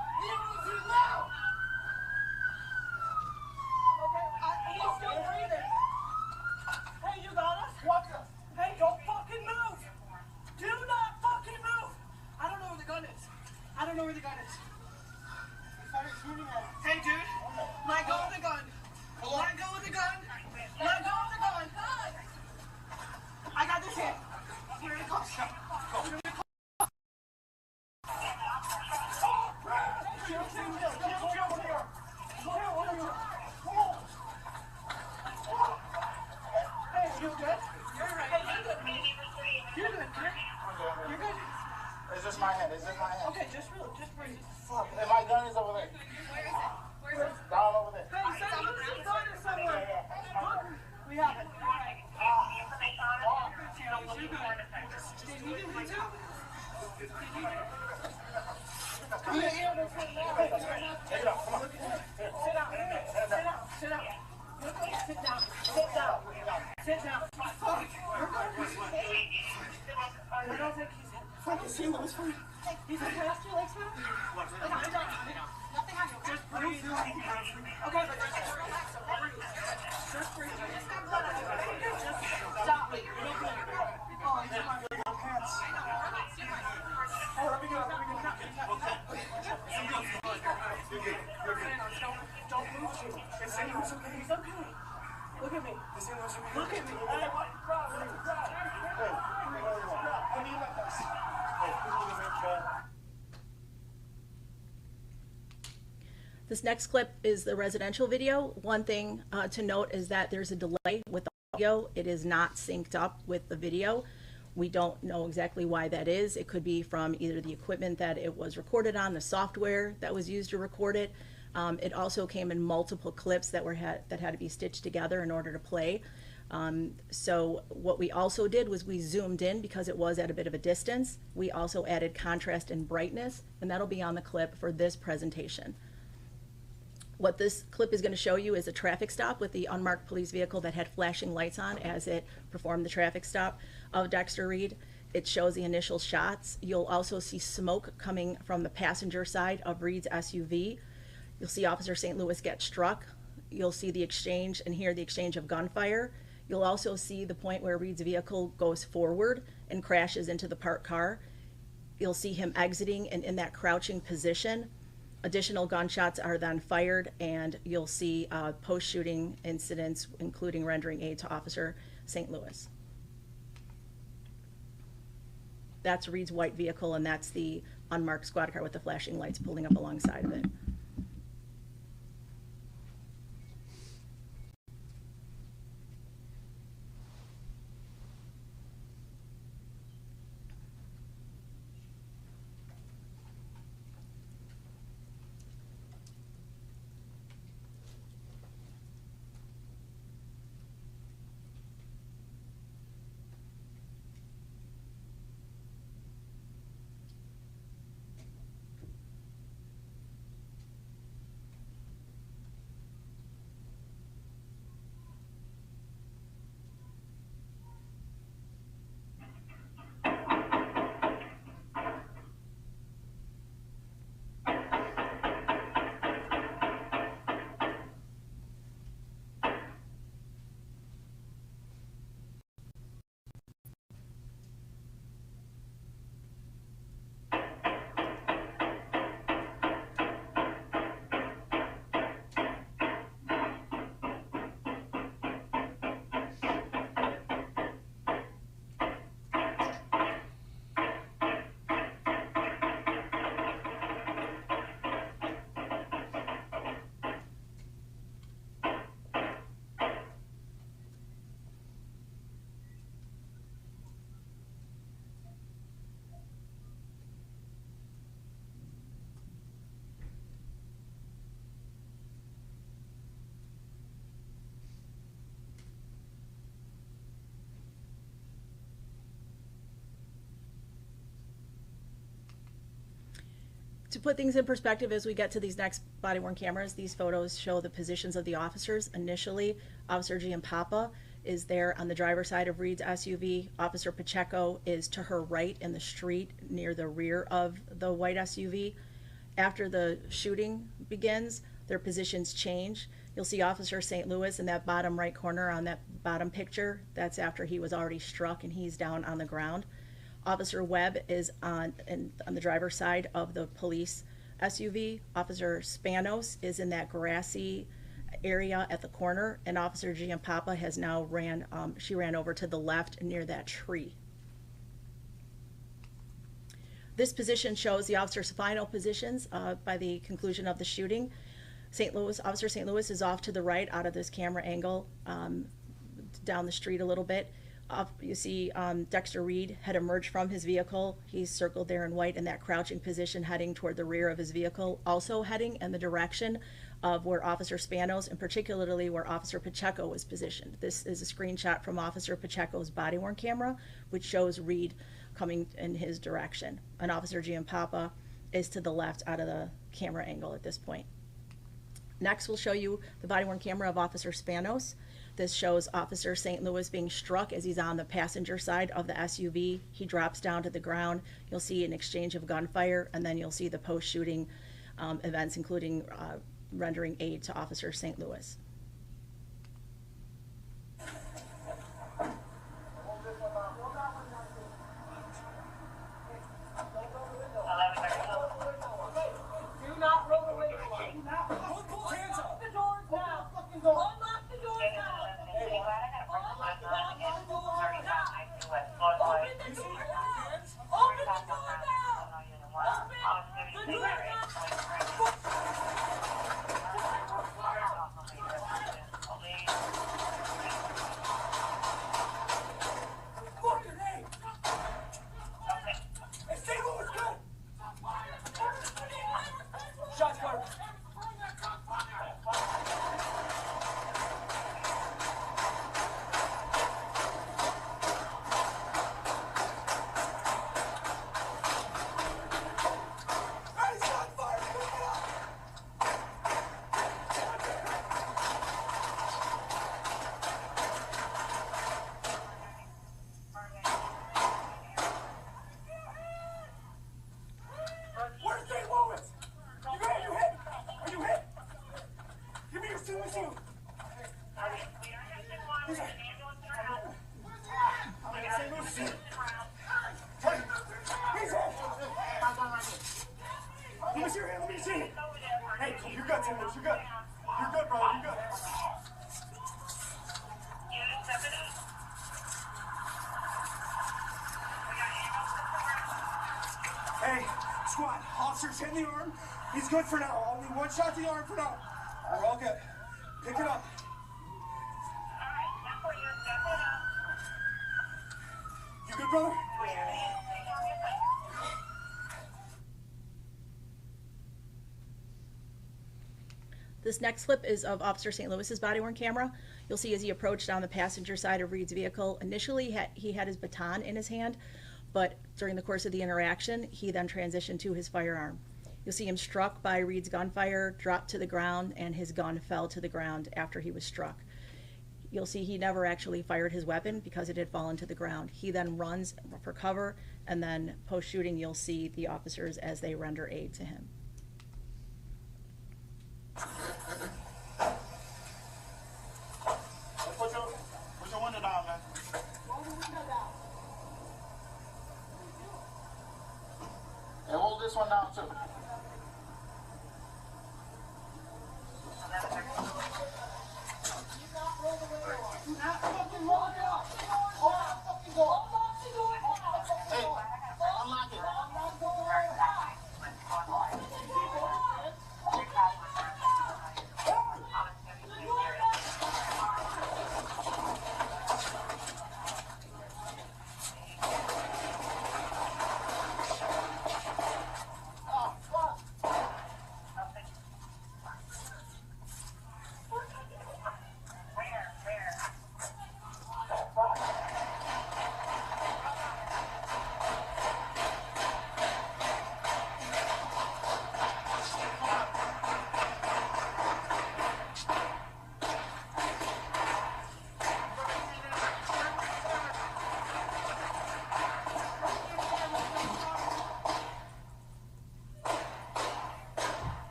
don't know where the gun is. He started shooting at us. Hey, dude. Let go of the gun. Let go of the gun. Let go of the gun. I got this hand. We're in the car. Hey, you good? You're right. Hey, you're good. You're good. You're good. It's just my hand. It's just my hand. Okay, just breathe. Fuck. And my gun is over there. Where is it? Where is it? Down over there. Hey, send me the gun or somewhere. Look, we have it. Did you do it too? Did you? Take it off. Come on. Sit down. Sit down. Sit down. Sit down. Sit down. Sit down. Fuck. You're good. I don't think he's hit. Fucking see him. It's fine. He's okay. Last your legs now? Nothing on you. Just breathe. Okay, but just breathe. Just stop. Oh, it's my little pants. Oh, let me go. Don't move too much. It's okay. He's okay. Look at me. Look at me. Hey, what? I need like this. This next clip is the residential video. One thing to note is that there's a delay with the audio. It is not synced up with the video. We don't know exactly why that is. It could be from either the equipment that it was recorded on, the software that was used to record it. It also came in multiple clips that had to be stitched together in order to play. So what we also did was we zoomed in because it was at a bit of a distance. We also added contrast and brightness, and that'll be on the clip for this presentation. What this clip is going to show you is a traffic stop with the unmarked police vehicle that had flashing lights on as it performed the traffic stop of Dexter Reed. It shows the initial shots. You'll also see smoke coming from the passenger side of Reed's SUV. You'll see Officer St. Louis get struck. You'll see the exchange and hear the exchange of gunfire. You'll also see the point where Reed's vehicle goes forward and crashes into the parked car. You'll see him exiting and in that crouching position. Additional gunshots are then fired, and you'll see post-shooting incidents, including rendering aid to Officer St. Louis. That's Reed's white vehicle, and that's the unmarked squad car with the flashing lights pulling up alongside of it. To put things in perspective, as we get to these next body-worn cameras, these photos show the positions of the officers. Initially, Officer Giampapa is there on the driver's side of Reed's SUV. Officer Pacheco is to her right in the street near the rear of the white SUV. After the shooting begins, their positions change. You'll see Officer St. Louis in that bottom right corner on that bottom picture. That's after he was already struck and he's down on the ground. Officer Webb is on the driver's side of the police SUV. Officer Spanos is in that grassy area at the corner, and Officer Giampapa has now ran over to the left near that tree. This position shows the officer's final positions by the conclusion of the shooting. Officer St. Louis is off to the right out of this camera angle, down the street a little bit. You see Dexter Reed had emerged from his vehicle. He's circled there in white in that crouching position, heading toward the rear of his vehicle, also heading in the direction of where Officer Spanos, and particularly where Officer Pacheco was positioned. This is a screenshot from Officer Pacheco's body-worn camera, which shows Reed coming in his direction. And Officer Giampapa is to the left out of the camera angle at this point. Next, we'll show you the body-worn camera of Officer Spanos. This shows Officer St. Louis being struck as he's on the passenger side of the SUV. He drops down to the ground. You'll see an exchange of gunfire, and then you'll see the post-shooting events, including rendering aid to Officer St. Louis. Do not roll the window up. Put both hands up. The doors now. Unlock the doors now. Unlock the doors now. Open the door now. Open the door now. Open the door now. Hey, squad, officer's hit in the arm. He's good for now. Only one shot to the arm for now. We're all good. Pick it up. You good, brother? This next clip is of Officer St. Louis's body-worn camera. You'll see as he approached down the passenger side of Reed's vehicle. Initially, he had his baton in his hand, but during the course of the interaction, he then transitioned to his firearm. You'll see him struck by Reed's gunfire, dropped to the ground, and his gun fell to the ground after he was struck. You'll see he never actually fired his weapon because it had fallen to the ground. He then runs for cover, and then post-shooting, you'll see the officers as they render aid to him. Put your window down, man. And hold this one down, too. Hey, unlock it.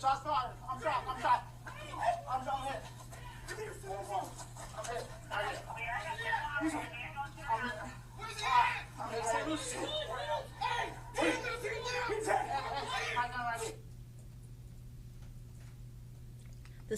Shots fired. I'm shot. I'm shot. I'm shot hit. I'm hit. Right here.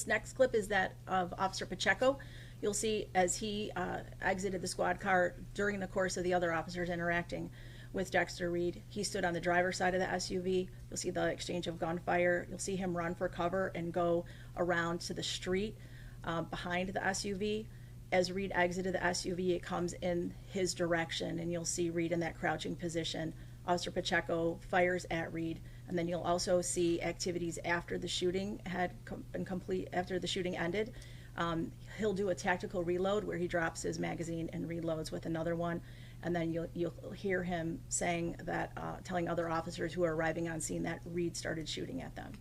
This next clip is that of Officer Pacheco. You'll see as he exited the squad car during the course of the other officers interacting with Dexter Reed. He stood on the driver's side of the SUV. You'll see the exchange of gunfire. You'll see him run for cover and go around to the street behind the SUV. As Reed exited the SUV, it comes in his direction, and you'll see Reed in that crouching position. Officer Pacheco fires at Reed, and then you'll also see activities after the shooting had been complete, after the shooting ended. He'll do a tactical reload where he drops his magazine and reloads with another one, and then you'll hear him saying that, telling other officers who are arriving on scene that Reed started shooting at them.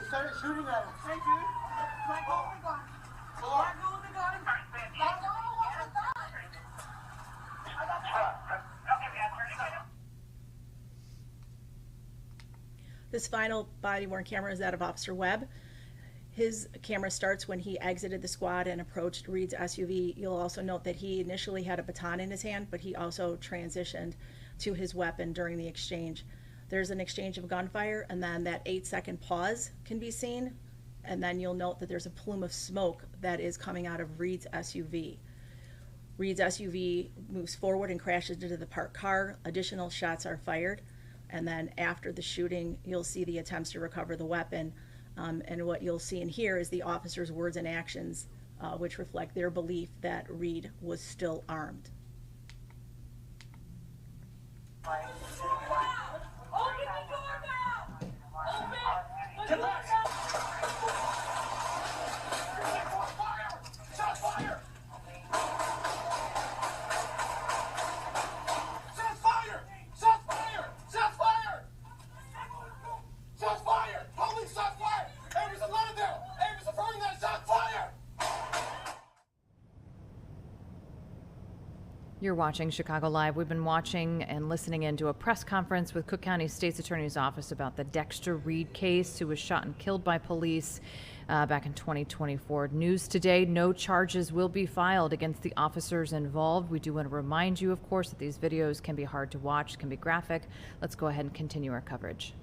Started shooting at him. Hey, dude. Let go of the gun. Let go of the gun. Let go of the gun. This final body-worn camera is that of Officer Webb. His camera starts when he exited the squad and approached Reed's SUV. You'll also note that he initially had a baton in his hand, but he also transitioned to his weapon during the exchange. There's an exchange of gunfire, and then that 8-second pause can be seen, and then you'll note that there's a plume of smoke that is coming out of Reed's SUV. Reed's SUV moves forward and crashes into the parked car. Additional shots are fired, and then after the shooting, you'll see the attempts to recover the weapon, and what you'll see and hear is the officers' words and actions, which reflect their belief that Reed was still armed. You're watching Chicago Live. We've been watching and listening into a press conference with Cook County State's Attorney's Office about the Dexter Reed case, who was shot and killed by police back in 2024. News today, no charges will be filed against the officers involved. We do want to remind you, of course, that these videos can be hard to watch, can be graphic. Let's go ahead and continue our coverage.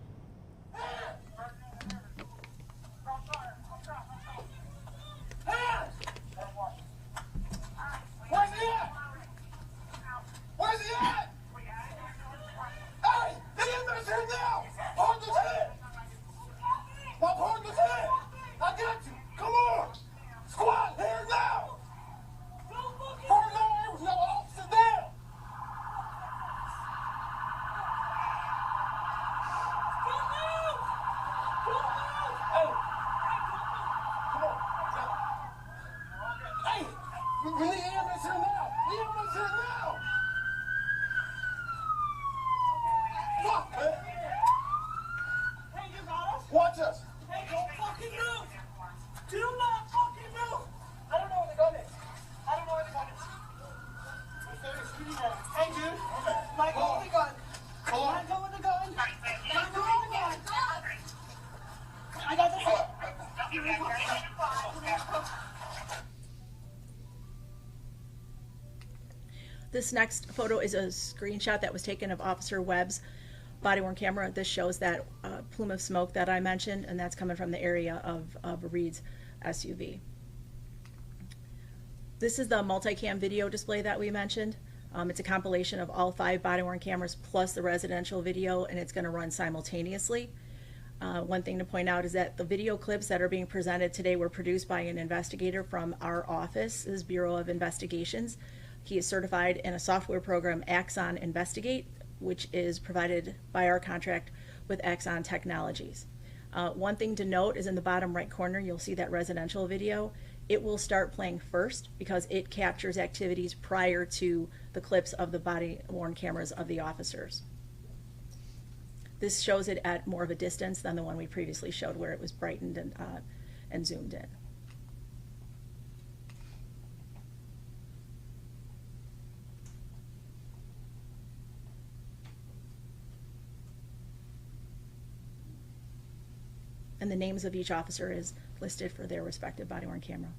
Watch us. Hey, don't fucking move. Do not fucking move. I don't know where the gun is. I don't know where the gun is. Hey, dude. Let go of the gun. Let go of the gun. Let go of the gun. I got this. This next photo is a screenshot that was taken of Officer Webb's body-worn camera. This shows that plume of smoke that I mentioned, and that's coming from the area of Reed's SUV. This is the multicam video display that we mentioned. It's a compilation of all 5 body-worn cameras plus the residential video, and it's going to run simultaneously. One thing to point out is that the video clips that are being presented today were produced by an investigator from our office's Bureau of Investigations. He is certified in a software program, Axon Investigate, which is provided by our contract with Axon Technologies. One thing to note is in the bottom right corner, you'll see that residential video. It will start playing first because it captures activities prior to the clips of the body-worn cameras of the officers. This shows it at more of a distance than the one we previously showed where it was brightened and zoomed in. And the names of each officer is listed for their respective body-worn camera.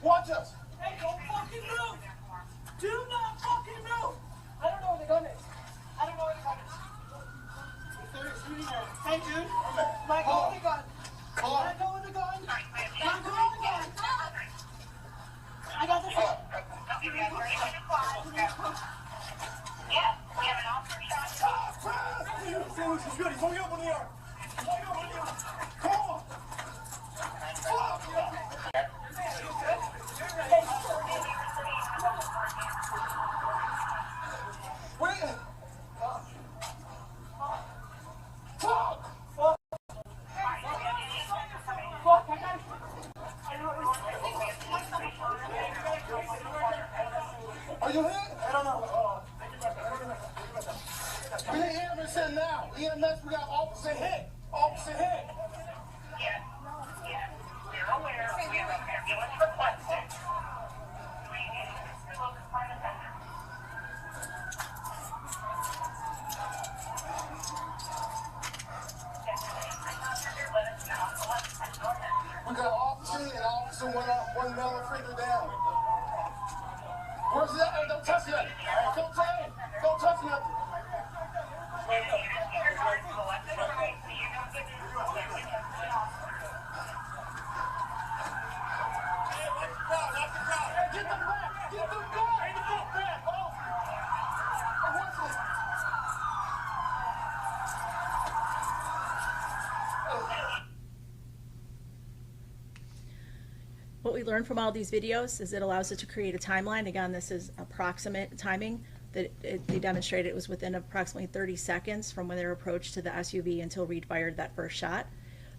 Watch us. Hey, don't fucking move. Do not fucking move. I don't know where the gun is. I don't know where the gun is. Hey, dude. Let go of the gun. Let go of the gun. Let go of the gun. I got this. Yeah, we have an officer shot. He's good. He's only up on the arm. Come on. Are you hit? I don't know. We need EMS in now. EMS, we got officer hit. Officer hit. Yeah. We're aware. We have an ambulance requested. We got officer and officer went up 1 millimeter down. Where's that? Hey, don't touch that. Don't touch it. Don't touch nothing. What we learned from all these videos is it allows us to create a timeline. Again, this is approximate timing that they demonstrated it was within approximately 30 seconds from when they were approached to the SUV until Reed fired that first shot.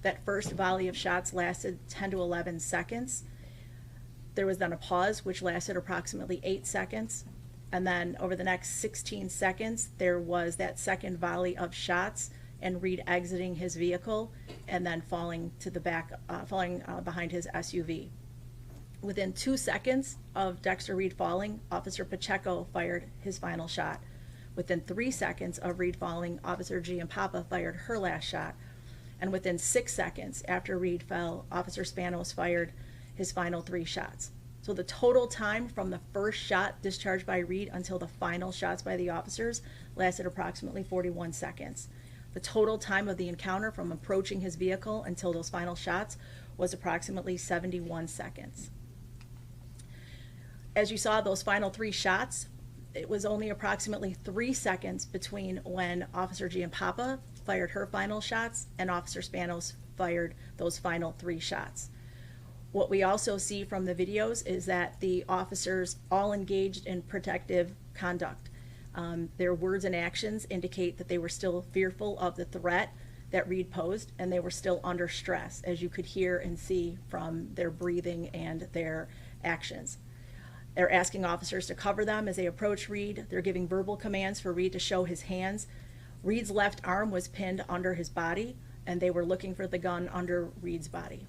That first volley of shots lasted 10 to 11 seconds. There was then a pause, which lasted approximately 8 seconds. And then over the next 16 seconds, there was that second volley of shots and Reed exiting his vehicle and then falling to the back, behind his SUV. Within 2 seconds of Dexter Reed falling, Officer Pacheco fired his final shot. Within 3 seconds of Reed falling, Officer Giampapa fired her last shot. And within 6 seconds after Reed fell, Officer Spanos fired his final 3 shots. So the total time from the first shot discharged by Reed until the final shots by the officers lasted approximately 41 seconds. The total time of the encounter from approaching his vehicle until those final shots was approximately 71 seconds. As you saw, those final 3 shots, it was only approximately 3 seconds between when Officer Giampapa fired her final shots and Officer Spanos fired those final 3 shots. What we also see from the videos is that the officers all engaged in protective conduct. Their words and actions indicate that they were still fearful of the threat that Reed posed, and they were still under stress, as you could hear and see from their breathing and their actions. They're asking officers to cover them as they approach Reed. They're giving verbal commands for Reed to show his hands. Reed's left arm was pinned under his body, and they were looking for the gun under Reed's body.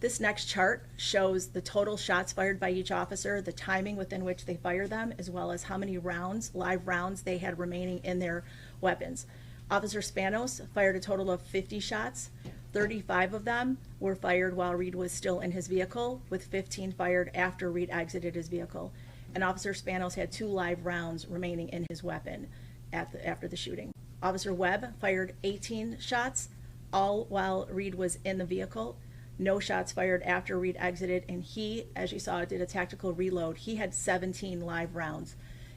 This next chart shows the total shots fired by each officer, the timing within which they fired them, as well as how many rounds, live rounds, they had remaining in their weapons. Officer Spanos fired a total of 50 shots. 35 of them were fired while Reed was still in his vehicle, with 15 fired after Reed exited his vehicle. And Officer Spanos had 2 live rounds remaining in his weapon after the shooting. Officer Webb fired 18 shots, all while Reed was in the vehicle. No shots fired after Reed exited, and he, as you saw, did a tactical reload. He had 17 live rounds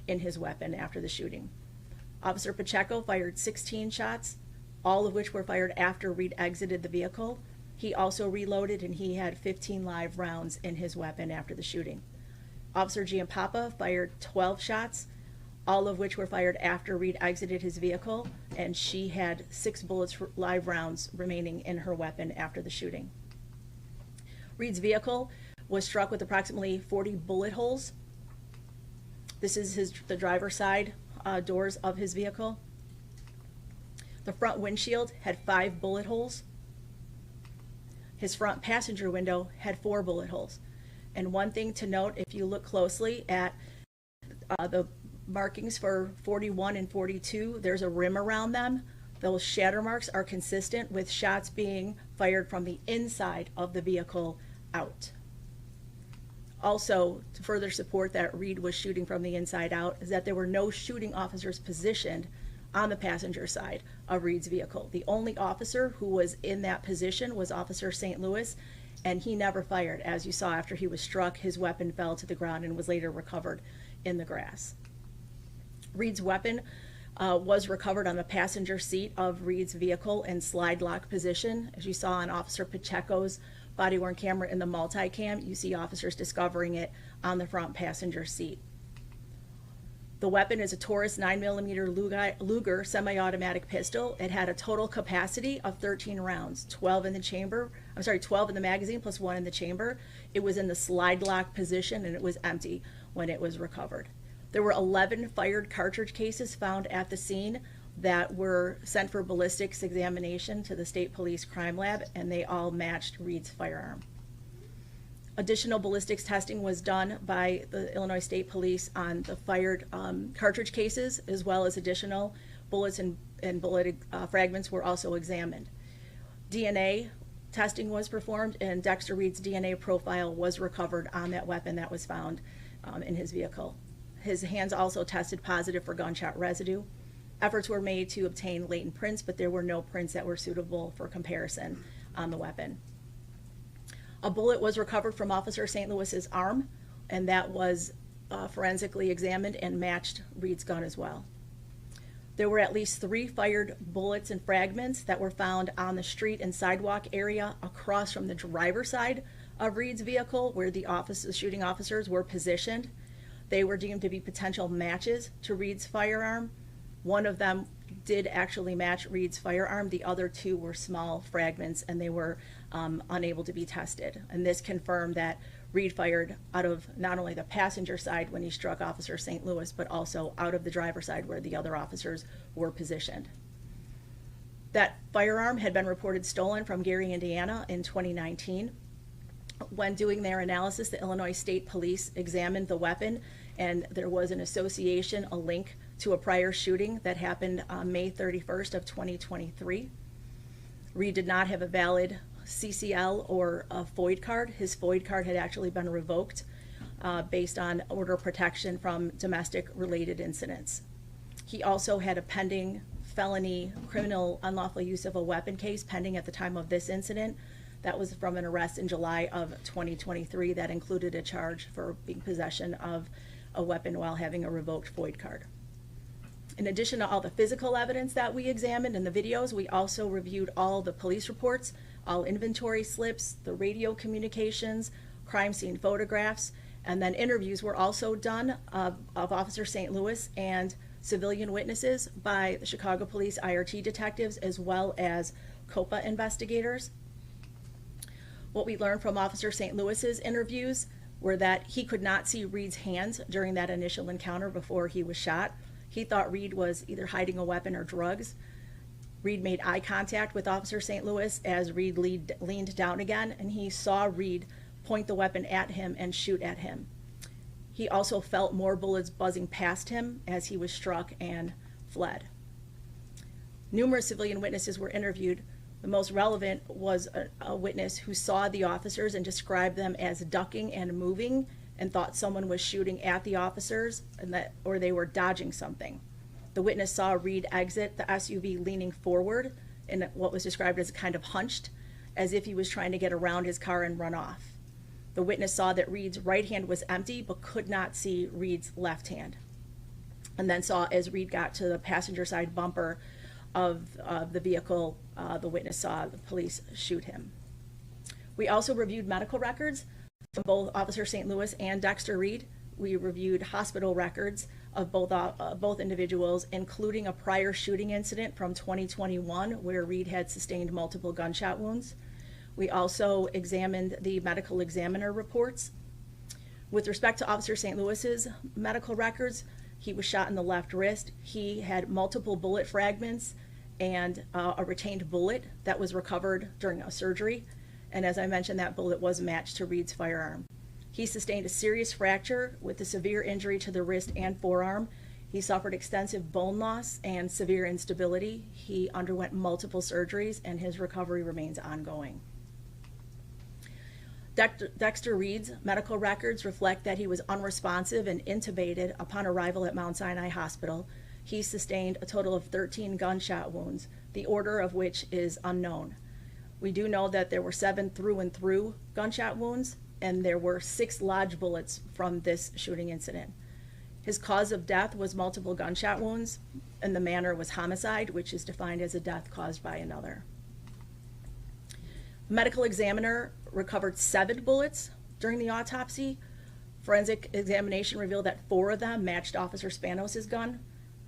in his weapon after the shooting. Officer Pacheco fired 16 shots, all of which were fired after Reed exited the vehicle. He also reloaded, and he had 15 live rounds in his weapon after the shooting. Officer Giampapa fired 12 shots, all of which were fired after Reed exited his vehicle, and she had 6 bullets, live rounds, remaining in her weapon after the shooting. Reed's vehicle was struck with approximately 40 bullet holes. This is the driver's side doors of his vehicle. The front windshield had 5 bullet holes. His front passenger window had 4 bullet holes. And one thing to note, if you look closely at the markings for 41 and 42, there's a rim around them. Those shatter marks are consistent with shots being fired from the inside of the vehicle out. Also, to further support that Reed was shooting from the inside out, is that there were no shooting officers positioned on the passenger side of Reed's vehicle. The only officer who was in that position was Officer St. Louis, and he never fired. As you saw, after he was struck, his weapon fell to the ground and was later recovered in the grass. Reed's weapon was recovered on the passenger seat of Reed's vehicle in slide lock position. As you saw on Officer Pacheco's body-worn camera in the multicam, you see officers discovering it on the front passenger seat. The weapon is a Taurus 9mm Luger semi-automatic pistol. It had a total capacity of 13 rounds, 12 in the magazine plus 1 in the chamber. It was in the slide lock position and it was empty when it was recovered. There were 11 fired cartridge cases found at the scene that were sent for ballistics examination to the State Police Crime Lab, and they all matched Reed's firearm. Additional ballistics testing was done by the Illinois State Police on the fired cartridge cases, as well as additional bullets and bullet fragments were also examined. DNA testing was performed, and Dexter Reed's DNA profile was recovered on that weapon that was found in his vehicle. His hands also tested positive for gunshot residue. Efforts were made to obtain latent prints, but there were no prints that were suitable for comparison on the weapon. A bullet was recovered from Officer St. Louis's arm, and that was forensically examined and matched Reed's gun as well. There were at least 3 fired bullets and fragments that were found on the street and sidewalk area across from the driver's side of Reed's vehicle where the shooting officers were positioned. They were deemed to be potential matches to Reed's firearm. One of them did actually match Reed's firearm. The other two were small fragments, and they were unable to be tested. And this confirmed that Reed fired out of not only the passenger side when he struck Officer St. Louis, but also out of the driver's side where the other officers were positioned. That firearm had been reported stolen from Gary, Indiana in 2019. When doing their analysis, the Illinois State Police examined the weapon, and there was an association, a link to a prior shooting that happened on May 31st of 2023. Reed did not have a valid CCL or a FOID card. His FOID card had actually been revoked based on order of protection from domestic related incidents. He also had a pending felony criminal unlawful use of a weapon case pending at the time of this incident. That was from an arrest in July of 2023 that included a charge for being possession of a weapon while having a revoked FOID card. In addition to all the physical evidence that we examined in the videos, we also reviewed all the police reports, all inventory slips, the radio communications, crime scene photographs, and then interviews were also done of Officer St. Louis and civilian witnesses by the Chicago Police IRT detectives as well as COPA investigators. What we learned from Officer St. Louis's interviews were that he could not see Reed's hands during that initial encounter before he was shot. He thought Reed was either hiding a weapon or drugs. Reed made eye contact with Officer St. Louis as Reed leaned down again, and he saw Reed point the weapon at him and shoot at him. He also felt more bullets buzzing past him as he was struck and fled. Numerous civilian witnesses were interviewed. The most relevant was a witness who saw the officers and described them as ducking and moving and thought someone was shooting at the officers or they were dodging something. The witness saw Reed exit the SUV leaning forward in what was described as kind of hunched, as if he was trying to get around his car and run off. The witness saw that Reed's right hand was empty but could not see Reed's left hand. And then saw as Reed got to the passenger side bumper of the vehicle, the witness saw the police shoot him. We also reviewed medical records from both Officer St. Louis and Dexter Reed. We reviewed hospital records of both individuals, including a prior shooting incident from 2021 where Reed had sustained multiple gunshot wounds. We also examined the medical examiner reports. With respect to Officer St. Louis's medical records, he was shot in the left wrist. He had multiple bullet fragments and a retained bullet that was recovered during a surgery. And as I mentioned, that bullet was matched to Reed's firearm. He sustained a serious fracture with a severe injury to the wrist and forearm. He suffered extensive bone loss and severe instability. He underwent multiple surgeries, and his recovery remains ongoing. Dexter Reed's medical records reflect that he was unresponsive and intubated upon arrival at Mount Sinai Hospital. He sustained a total of 13 gunshot wounds, the order of which is unknown. We do know that there were 7 through and through gunshot wounds, and there were 6 lodged bullets from this shooting incident. His cause of death was multiple gunshot wounds, and the manner was homicide, which is defined as a death caused by another. The medical examiner recovered 7 bullets during the autopsy. Forensic examination revealed that 4 of them matched Officer Spanos's gun,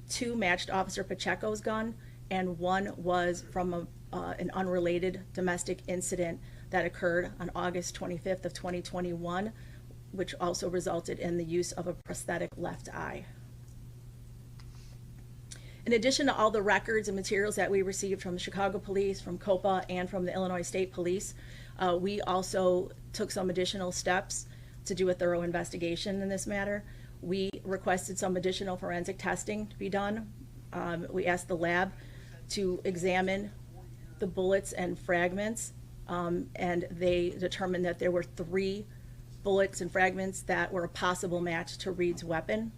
2 matched Officer Pacheco's gun, and 1 was from an unrelated domestic incident that occurred on August 25th of 2021, which also resulted in the use of a prosthetic left eye. In addition to all the records and materials that we received from the Chicago Police, from COPA, and from the Illinois State Police, we also took some additional steps to do a thorough investigation in this matter. We requested some additional forensic testing to be done. We asked the lab to examine the bullets and fragments, and they determined that there were 3 bullets and fragments that were a possible match to Reed's weapon.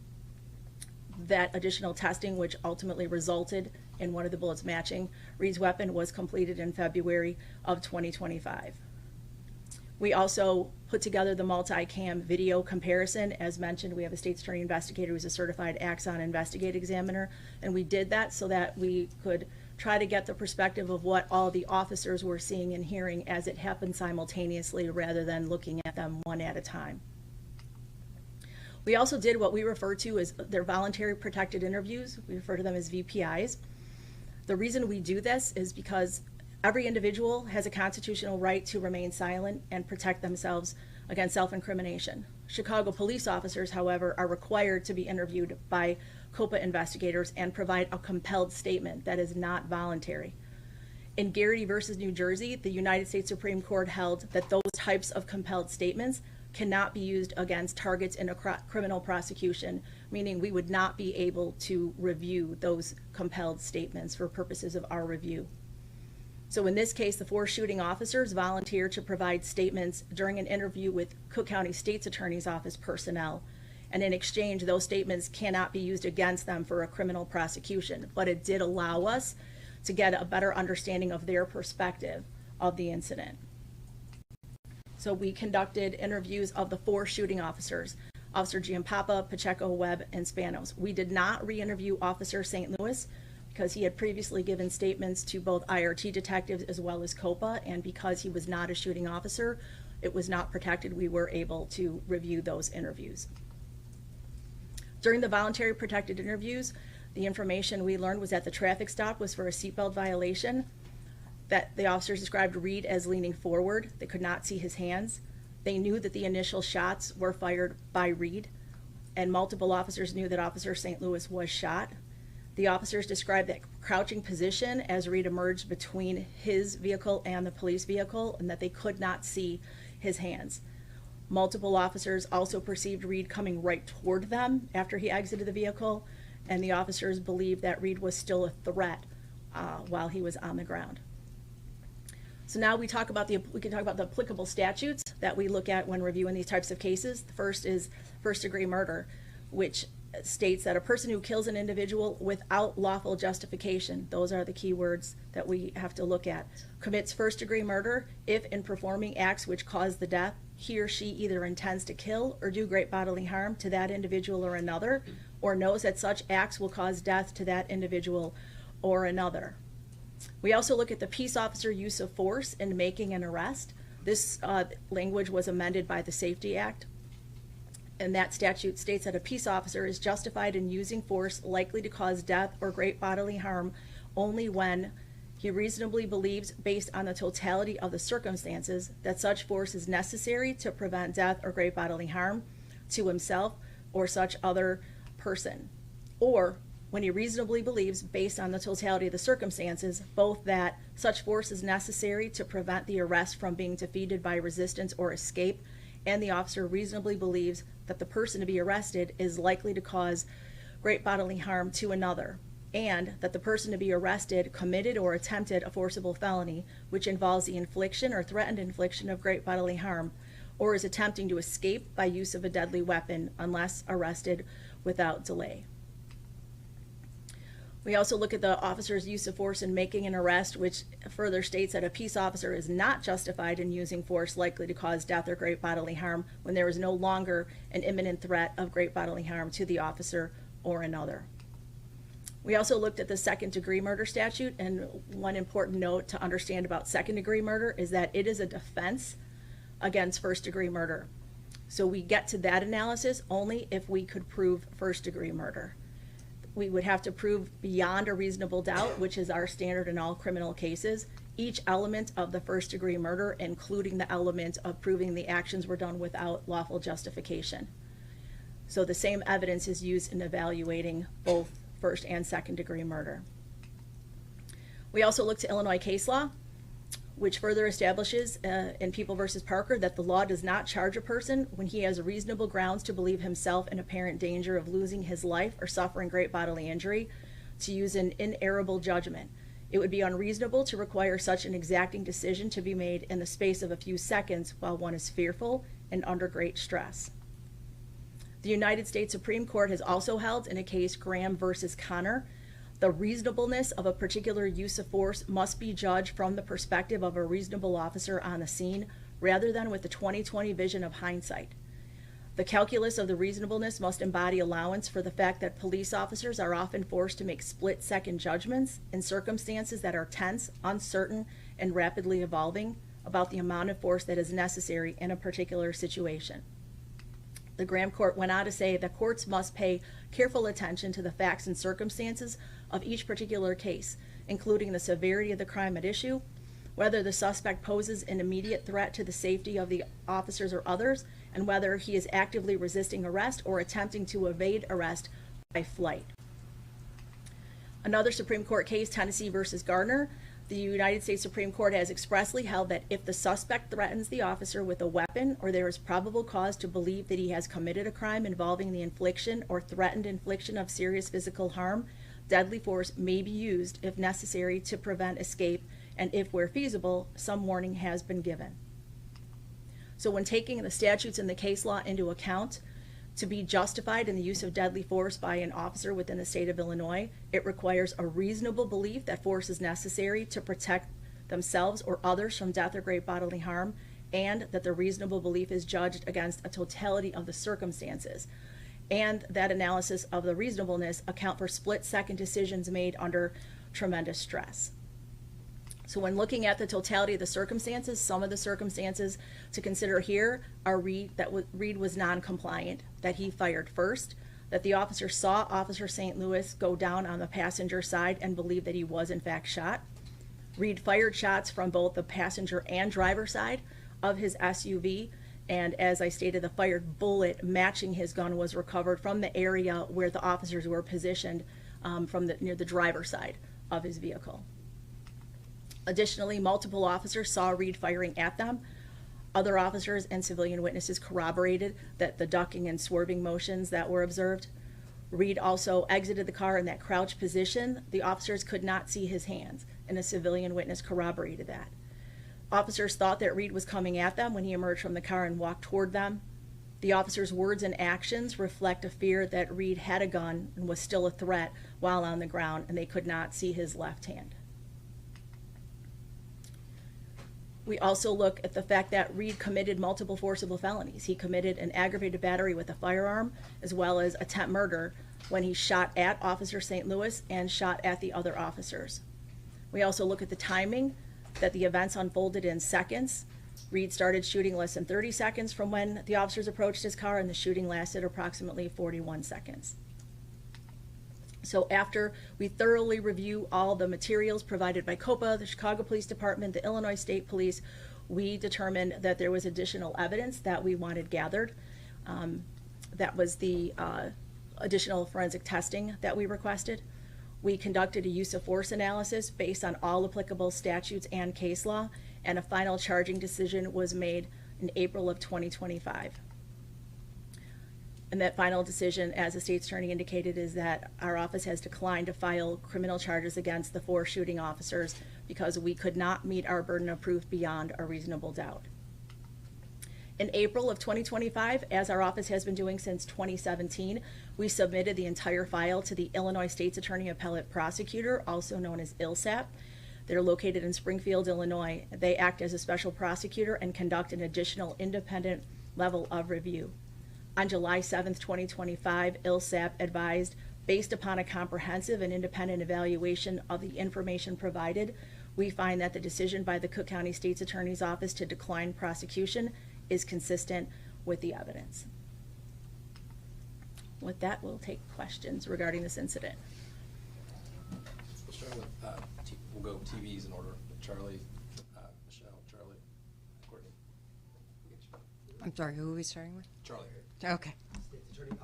That additional testing, which ultimately resulted in one of the bullets matching Reed's weapon, was completed in February of 2025. We also put together the multi-cam video comparison. As mentioned, we have a state's attorney investigator who's a certified Axon investigate examiner, and we did that so that we could try to get the perspective of what all the officers were seeing and hearing as it happened simultaneously rather than looking at them one at a time. We also did what we refer to as their voluntary protected interviews. We refer to them as VPIs. The reason we do this is because every individual has a constitutional right to remain silent and protect themselves against self-incrimination. Chicago police officers, however, are required to be interviewed by COPA investigators and provide a compelled statement that is not voluntary. In Garrity versus New Jersey, the United States Supreme Court held that those types of compelled statements cannot be used against targets in a criminal prosecution, meaning we would not be able to review those compelled statements for purposes of our review. So in this case, the 4 shooting officers volunteered to provide statements during an interview with Cook County State's Attorney's Office personnel. And in exchange, those statements cannot be used against them for a criminal prosecution, but it did allow us to get a better understanding of their perspective of the incident. So we conducted interviews of the 4 shooting officers, Officer Giampapa, Pacheco, Webb, and Spanos. We did not re-interview Officer St. Louis because he had previously given statements to both IRT detectives as well as COPA, and because he was not a shooting officer, it was not protected. We were able to review those interviews. During the voluntary protected interviews, the information we learned was that the traffic stop was for a seatbelt violation, that the officers described Reed as leaning forward. They could not see his hands. They knew that the initial shots were fired by Reed, and multiple officers knew that Officer St. Louis was shot. The officers described that crouching position as Reed emerged between his vehicle and the police vehicle, and that they could not see his hands. Multiple officers also perceived Reed coming right toward them after he exited the vehicle, and the officers believed that Reed was still a threat while he was on the ground. So now we can talk about the applicable statutes that we look at when reviewing these types of cases. The first is first-degree murder, which states that a person who kills an individual without lawful justification, those are the key words that we have to look at, commits first-degree murder if in performing acts which cause the death, he or she either intends to kill or do great bodily harm to that individual or another, or knows that such acts will cause death to that individual or another. We also look at the peace officer use of force in making an arrest. This language was amended by the Safety Act, and that statute states that a peace officer is justified in using force likely to cause death or great bodily harm only when he reasonably believes, based on the totality of the circumstances, that such force is necessary to prevent death or great bodily harm to himself or such other person, or when he reasonably believes, based on the totality of the circumstances, both that such force is necessary to prevent the arrest from being defeated by resistance or escape, and the officer reasonably believes that the person to be arrested is likely to cause great bodily harm to another, and that the person to be arrested committed or attempted a forcible felony which involves the infliction or threatened infliction of great bodily harm, or is attempting to escape by use of a deadly weapon unless arrested without delay. We also look at the officer's use of force in making an arrest, which further states that a peace officer is not justified in using force likely to cause death or great bodily harm when there is no longer an imminent threat of great bodily harm to the officer or another. We also looked at the second-degree murder statute, and one important note to understand about second-degree murder is that it is a defense against first-degree murder. So we get to that analysis only if we could prove first-degree murder. We would have to prove beyond a reasonable doubt, which is our standard in all criminal cases, each element of the first-degree murder, including the element of proving the actions were done without lawful justification. So the same evidence is used in evaluating both first and second-degree murder. We also look to Illinois case law, which further establishes in People v. Parker that the law does not charge a person when he has reasonable grounds to believe himself in apparent danger of losing his life or suffering great bodily injury to use an inerrable judgment. It would be unreasonable to require such an exacting decision to be made in the space of a few seconds while one is fearful and under great stress. The United States Supreme Court has also held in a case, Graham v. Connor, the reasonableness of a particular use of force must be judged from the perspective of a reasonable officer on the scene rather than with the 20/20 vision of hindsight. The calculus of the reasonableness must embody allowance for the fact that police officers are often forced to make split-second judgments in circumstances that are tense, uncertain, and rapidly evolving about the amount of force that is necessary in a particular situation. The Graham Court went on to say that courts must pay careful attention to the facts and circumstances of each particular case, including the severity of the crime at issue, whether the suspect poses an immediate threat to the safety of the officers or others, and whether he is actively resisting arrest or attempting to evade arrest by flight. Another Supreme Court case, Tennessee versus Gardner, the United States Supreme Court has expressly held that if the suspect threatens the officer with a weapon or there is probable cause to believe that he has committed a crime involving the infliction or threatened infliction of serious physical harm, deadly force may be used if necessary to prevent escape, and if, where feasible, some warning has been given. So when taking the statutes and the case law into account, to be justified in the use of deadly force by an officer within the state of Illinois, it requires a reasonable belief that force is necessary to protect themselves or others from death or great bodily harm, and that the reasonable belief is judged against a totality of the circumstances, and that analysis of the reasonableness account for split-second decisions made under tremendous stress. So when looking at the totality of the circumstances, some of the circumstances to consider here are Reed was non-compliant, that he fired first, that the officer saw Officer St. Louis go down on the passenger side and believed that he was in fact shot. Reed fired shots from both the passenger and driver side of his SUV, and as I stated, the fired bullet matching his gun was recovered from the area where the officers were positioned near the driver's side of his vehicle. Additionally, multiple officers saw Reed firing at them. Other officers and civilian witnesses corroborated that the ducking and swerving motions that were observed. Reed also exited the car in that crouched position. The officers could not see his hands, and a civilian witness corroborated that. Officers thought that Reed was coming at them when he emerged from the car and walked toward them. The officer's words and actions reflect a fear that Reed had a gun and was still a threat while on the ground, and they could not see his left hand. We also look at the fact that Reed committed multiple forcible felonies. He committed an aggravated battery with a firearm, as well as attempt murder when he shot at Officer St. Louis and shot at the other officers. We also look at the timing, that the events unfolded in seconds. Reed started shooting less than 30 seconds from when the officers approached his car, and the shooting lasted approximately 41 seconds. So after we thoroughly review all the materials provided by COPA, the Chicago Police Department, the Illinois State Police, we determined that there was additional evidence that we wanted gathered. That was the additional forensic testing that we requested. We conducted a use of force analysis based on all applicable statutes and case law, and a final charging decision was made in April of 2025. And that final decision, as the state's attorney indicated, is that our office has declined to file criminal charges against the 4 shooting officers because we could not meet our burden of proof beyond a reasonable doubt. In April of 2025, as our office has been doing since 2017, we submitted the entire file to the Illinois State's Attorney Appellate Prosecutor, also known as ILSAP. They're located in Springfield, Illinois. They act as a special prosecutor and conduct an additional independent level of review. On July 7th, 2025, ILSAP advised, based upon a comprehensive and independent evaluation of the information provided, we find that the decision by the Cook County State's Attorney's Office to decline prosecution is consistent with the evidence. With that, we'll take questions regarding this incident. We'll start with, we'll go TVs in order. Charlie, Michelle, Charlie, Courtney. I'm sorry, who are we starting with? Charlie. Okay. State's Attorney.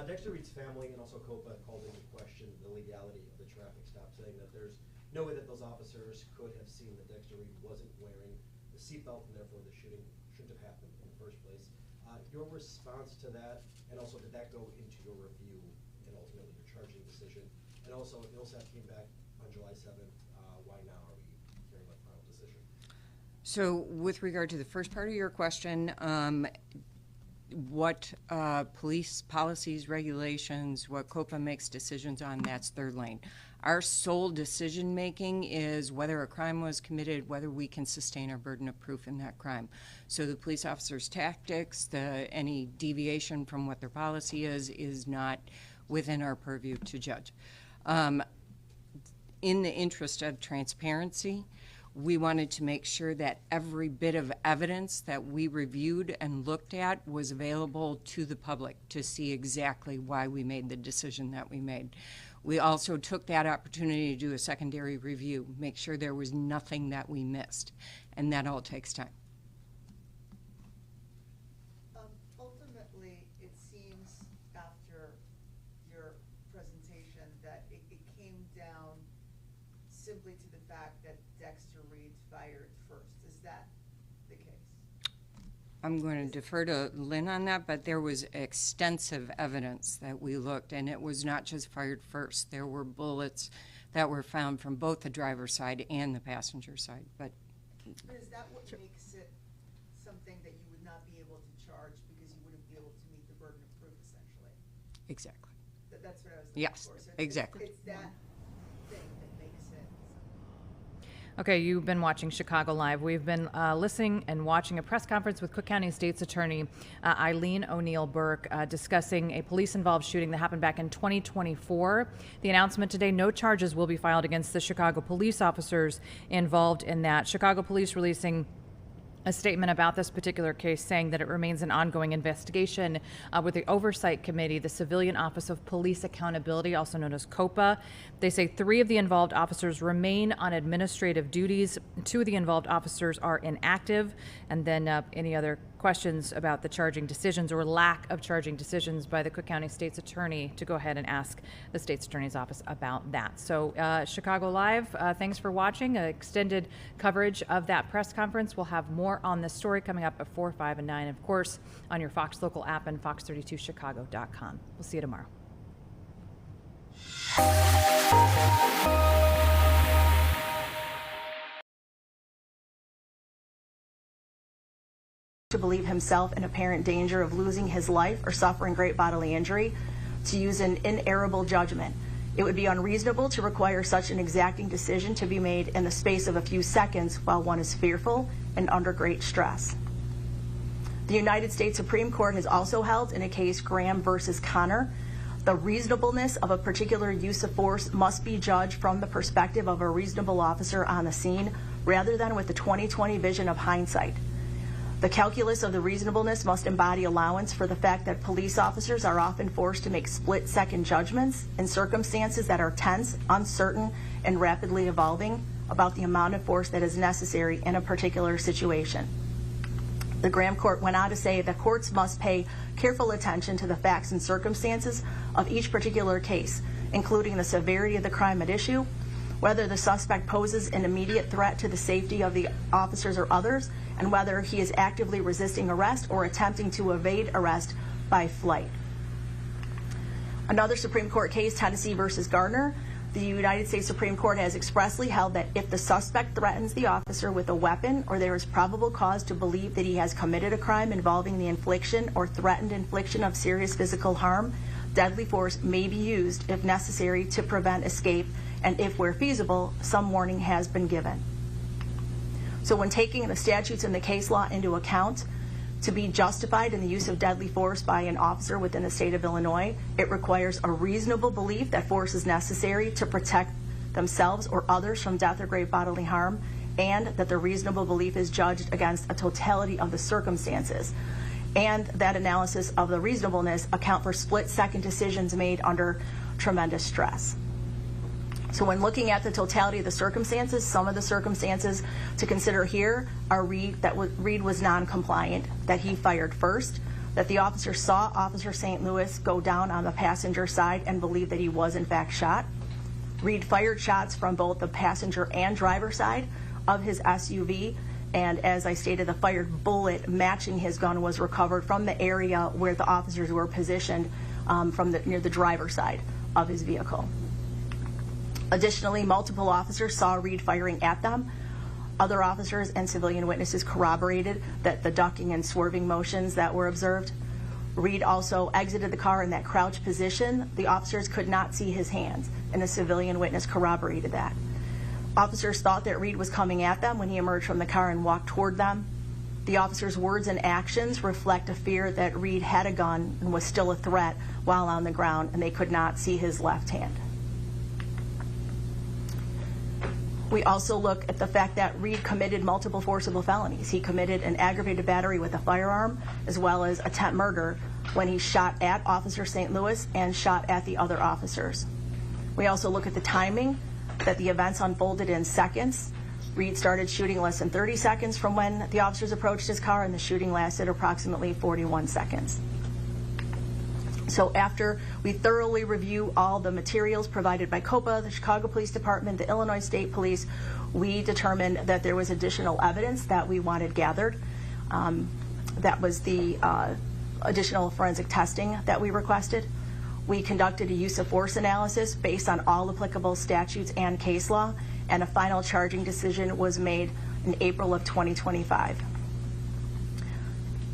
Dexter Reed's family and also COPA called into question the legality of the traffic stop, saying that there's no way that those officers could have seen that Dexter Reed wasn't wearing the seatbelt, and therefore the shooting shouldn't have happened in the first place. Your response to that, and also did that go into your review and ultimately your charging decision? And also, if ILSAP came back on July 7th, why now are we hearing about the final decision? So with regard to the first part of your question, what police policies, regulations, what COPA makes decisions on, that's their lane. Our sole decision making is whether a crime was committed, whether we can sustain our burden of proof in that crime. So the police officer's tactics, any deviation from what their policy is not within our purview to judge. In the interest of transparency, we wanted to make sure that every bit of evidence that we reviewed and looked at was available to the public to see exactly why we made the decision that we made. We also took that opportunity to do a secondary review, make sure there was nothing that we missed, and that all takes time. Ultimately, it seems after your presentation that it came down simply to the fact that Dexter Reed fired first. Is that the case? I'm going to defer to Lynn on that, but there was extensive evidence that we looked, and it was not just fired first. There were bullets that were found from both the driver's side and the passenger side. But is that what makes it something that you would not be able to charge because you wouldn't be able to meet the burden of proof, essentially? Exactly. That's what I was looking Yes, for. So exactly. It's that thing that makes it. Okay, you've been watching Chicago Live. We've been listening and watching a press conference with Cook County State's Attorney Eileen O'Neill Burke discussing a police-involved shooting that happened back in 2024. The announcement today, no charges will be filed against the Chicago police officers involved in that. Chicago police releasing a statement about this particular case, saying that it remains an ongoing investigation with the Oversight Committee, the Civilian Office of Police Accountability, also known as COPA. They say 3 of the involved officers remain on administrative duties. 2 of the involved officers are inactive. And then any other questions about the charging decisions or lack of charging decisions by the Cook County State's Attorney, to go ahead and ask the State's Attorney's Office about that. So Chicago Live, thanks for watching. Extended coverage of that press conference. We'll have more on this story coming up at 4, 5, and 9, of course, on your Fox Local app and fox32chicago.com. We'll see you tomorrow. To believe himself in apparent danger of losing his life or suffering great bodily injury, to use an inerrable judgment. It would be unreasonable to require such an exacting decision to be made in the space of a few seconds while one is fearful and under great stress. The United States Supreme Court has also held in a case Graham versus Connor, the reasonableness of a particular use of force must be judged from the perspective of a reasonable officer on the scene rather than with the 20/20 vision of hindsight. The calculus of the reasonableness must embody allowance for the fact that police officers are often forced to make split-second judgments in circumstances that are tense, uncertain, and rapidly evolving about the amount of force that is necessary in a particular situation. The Graham Court went on to say that courts must pay careful attention to the facts and circumstances of each particular case, including the severity of the crime at issue, whether the suspect poses an immediate threat to the safety of the officers or others, and whether he is actively resisting arrest or attempting to evade arrest by flight. Another Supreme Court case, Tennessee versus Gardner, the United States Supreme Court has expressly held that if the suspect threatens the officer with a weapon or there is probable cause to believe that he has committed a crime involving the infliction or threatened infliction of serious physical harm, deadly force may be used if necessary to prevent escape, and if where feasible, some warning has been given. So when taking the statutes and the case law into account, to be justified in the use of deadly force by an officer within the state of Illinois, it requires a reasonable belief that force is necessary to protect themselves or others from death or grave bodily harm, and that the reasonable belief is judged against a totality of the circumstances. And that analysis of the reasonableness account for split-second decisions made under tremendous stress. So when looking at the totality of the circumstances, some of the circumstances to consider here are Reed was non-compliant, that he fired first, that the officer saw Officer St. Louis go down on the passenger side and believed that he was in fact shot. Reed fired shots from both the passenger and driver side of his SUV, and as I stated, the fired bullet matching his gun was recovered from the area where the officers were positioned near the driver's side of his vehicle. Additionally, multiple officers saw Reed firing at them. Other officers and civilian witnesses corroborated that the ducking and swerving motions that were observed. Reed also exited the car in that crouched position. The officers could not see his hands. and a civilian witness corroborated that. Officers thought that Reed was coming at them when he emerged from the car and walked toward them. The officer's words and actions reflect a fear that Reed had a gun and was still a threat while on the ground, and they could not see his left hand. We also look at the fact that Reed committed multiple forcible felonies. He committed an aggravated battery with a firearm as well as attempt murder when he shot at Officer St. Louis and shot at the other officers. We also look at the timing, that the events unfolded in seconds. Reed started shooting less than 30 seconds from when the officers approached his car, and the shooting lasted approximately 41 seconds. So after we thoroughly review all the materials provided by COPA, the Chicago Police Department, the Illinois State Police, we determined that there was additional evidence that we wanted gathered. That was the additional forensic testing that we requested. We conducted a use of force analysis based on all applicable statutes and case law, and a final charging decision was made in April of 2025.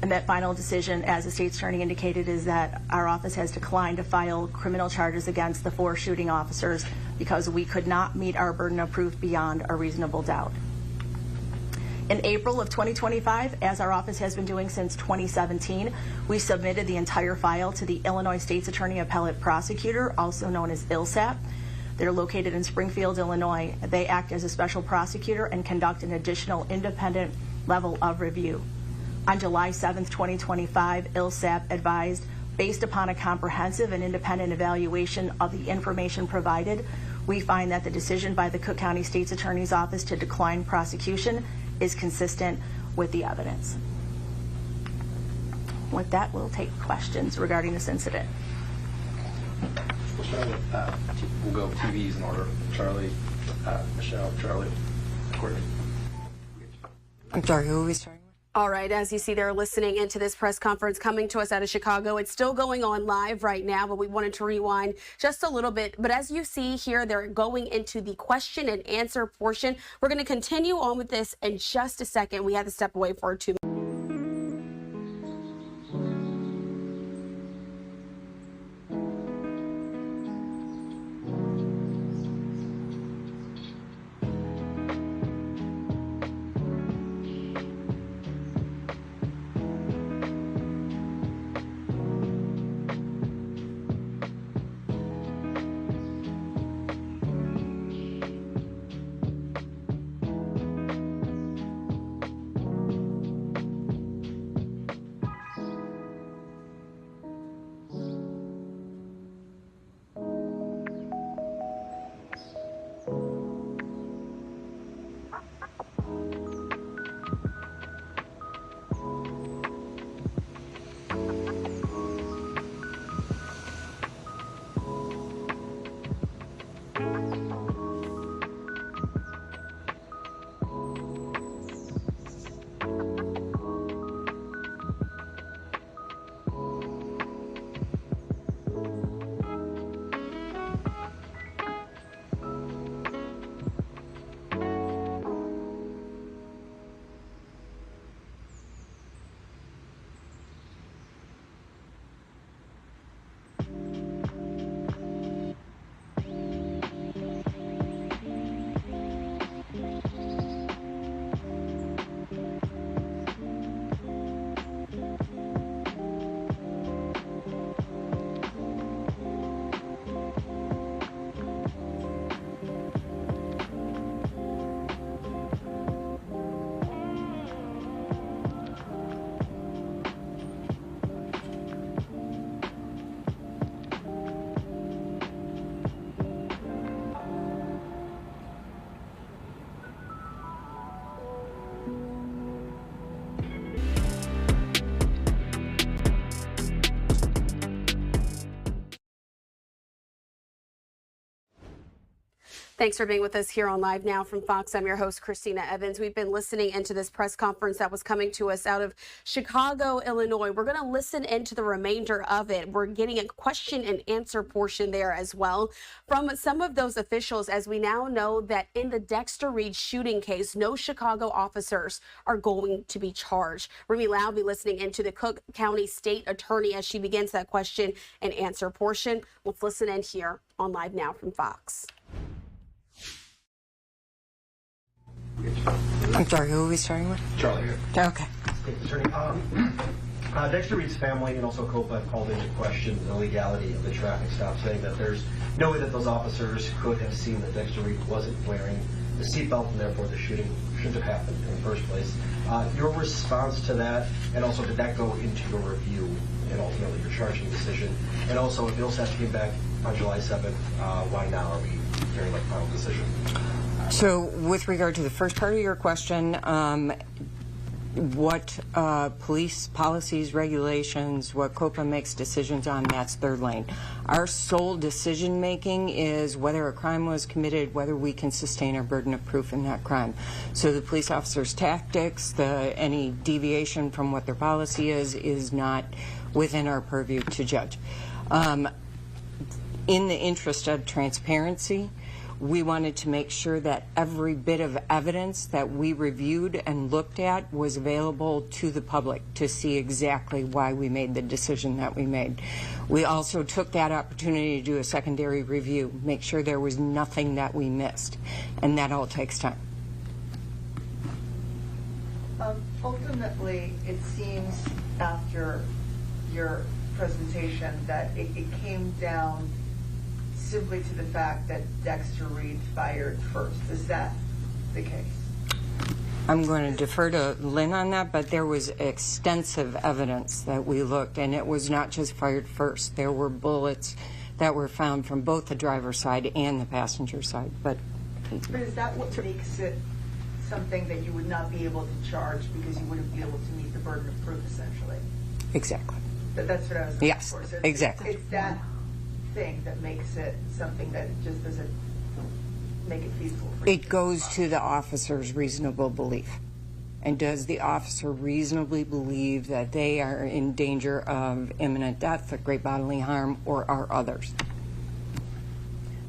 And that final decision, as the state's attorney indicated, is that our office has declined to file criminal charges against the 4 shooting officers because we could not meet our burden of proof beyond a reasonable doubt. In April of 2025, as our office has been doing since 2017, we submitted the entire file to the Illinois State's Attorney Appellate Prosecutor, also known as ILSAP. They're located in Springfield, Illinois. They act as a special prosecutor and conduct an additional independent level of review. On July 7th, 2025, ILSAP advised, based upon a comprehensive and independent evaluation of the information provided, we find that the decision by the Cook County State's Attorney's Office to decline prosecution is consistent with the evidence. With that, we'll take questions regarding this incident. We'll start with, we'll go TVs in order. Charlie, Michelle, Charlie, Courtney. I'm sorry, who are we starting with? All right, as you see, they're listening into this press conference coming to us out of Chicago. It's still going on live right now, but we wanted to rewind just a little bit. But as you see here, they're going into the question and answer portion. We're going to continue on with this in just a second. We had to step away for 2 minutes. Thanks for being with us here on Live Now from Fox. I'm your host, Christina Evans. We've been listening into this press conference that was coming to us out of Chicago, Illinois. We're going to listen into the remainder of it. We're getting a question and answer portion there as well from some of those officials, as we now know that in the Dexter Reed shooting case, no Chicago officers are going to be charged. Remy Lau will be listening into the Cook County State Attorney as she begins that question and answer portion. Let's listen in here on Live Now from Fox. I'm sorry, who are we starting with? Charlie here. Okay. Attorney, Dexter Reed's family and also COPA have called into question the legality of the traffic stop, saying that there's no way that those officers could have seen that Dexter Reed wasn't wearing the seatbelt and therefore the shooting shouldn't have happened in the first place. Your response to that, and also did that go into your review and ultimately your charging decision? And also, if ILSAT came back on July 7th, why now are we hearing like final decision? So with regard to the first part of your question, what police policies, regulations, what COPA makes decisions on, that's their lane. Our sole decision making is whether a crime was committed, whether we can sustain our burden of proof in that crime. So the police officer's tactics, any deviation from what their policy is not within our purview to judge. In the interest of transparency, we wanted to make sure that every bit of evidence that we reviewed and looked at was available to the public to see exactly why we made the decision that we made. We also took that opportunity to do a secondary review, make sure there was nothing that we missed, and that all takes time. Ultimately, it seems after your presentation that it came down simply to the fact that Dexter Reed fired first. Is that the case? I'm going to defer to Lynn on that, but there was extensive evidence that we looked, and it was not just fired first. There were bullets that were found from both the driver's side and the passenger side. But is that what makes it something that you would not be able to charge because you wouldn't be able to meet the burden of proof, essentially? Exactly. That's what I was looking yes, for. So exactly. It's that thing that makes it something that just doesn't make it feasible for you. It goes to the officer's reasonable belief. And does the officer reasonably believe that they are in danger of imminent death, of great bodily harm, or are others?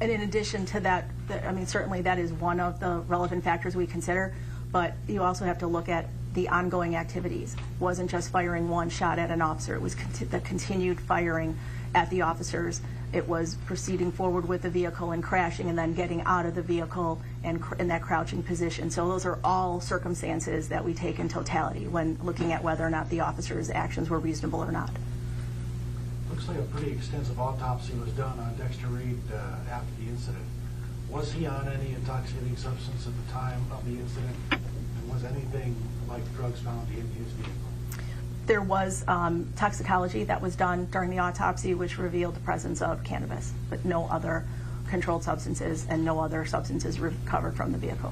And in addition to that, I mean, certainly that is one of the relevant factors we consider, but you also have to look at the ongoing activities. It wasn't just firing one shot at an officer. It was the continued firing at the officers. It was proceeding forward with the vehicle and crashing and then getting out of the vehicle and in that crouching position. So those are all circumstances that we take in totality when looking at whether or not the officer's actions were reasonable or not. Looks like a pretty extensive autopsy was done on Dexter Reed after the incident. Was he on any intoxicating substance at the time of the incident? And was anything like drugs found in his vehicle? There was toxicology that was done during the autopsy, which revealed the presence of cannabis, but no other controlled substances and no other substances recovered from the vehicle.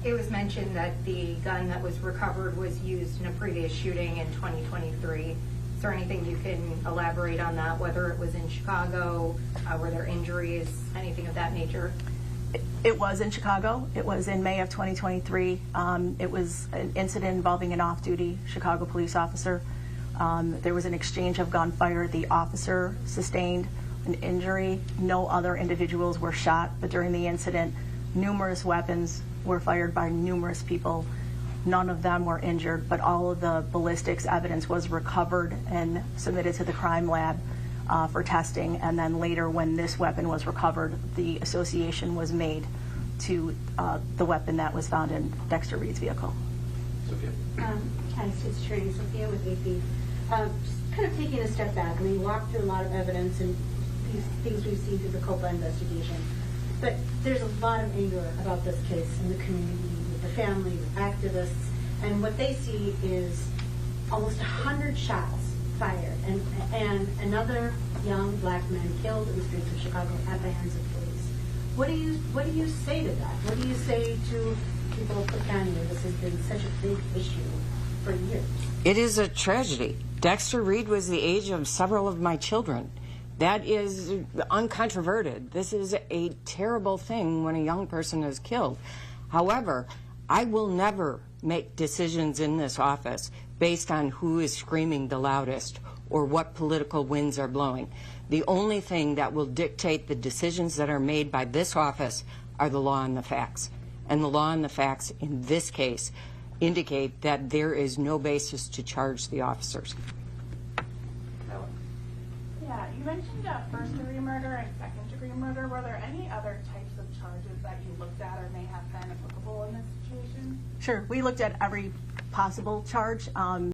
It was mentioned that the gun that was recovered was used in a previous shooting in 2023. Is there anything you can elaborate on that, whether it was in Chicago, were there injuries, anything of that nature? It was in Chicago. It was in May of 2023. It was an incident involving an off-duty Chicago police officer. There was an exchange of gunfire. The officer sustained an injury. No other individuals were shot, but during the incident, numerous weapons were fired by numerous people. None of them were injured, but all of the ballistics evidence was recovered and submitted to the crime lab for testing, and then later when this weapon was recovered, the association was made to the weapon that was found in Dexter Reed's vehicle. Sophia. Hi, it's Attorney Sophia with AP. Just kind of taking a step back, I mean, we walked through a lot of evidence and these things we've seen through the COPA investigation, but there's a lot of anger about this case in the community, with the family, with activists, and what they see is almost 100 shots fired and another young black man killed in the streets of Chicago at the hands of police. What do you say to that? What do you say to people of Cook County where this has been such a big issue for years? It is a tragedy. Dexter Reed was the age of several of my children. That is uncontroverted. This is a terrible thing when a young person is killed. However, I will never make decisions in this office based on who is screaming the loudest or what political winds are blowing. The only thing that will dictate the decisions that are made by this office are the law and the facts. And the law and the facts in this case indicate that there is no basis to charge the officers. Yeah, you mentioned first-degree murder and second-degree murder. Were there any other types of charges that you looked at or may have been applicable in this situation? Sure, we looked at every possible charge.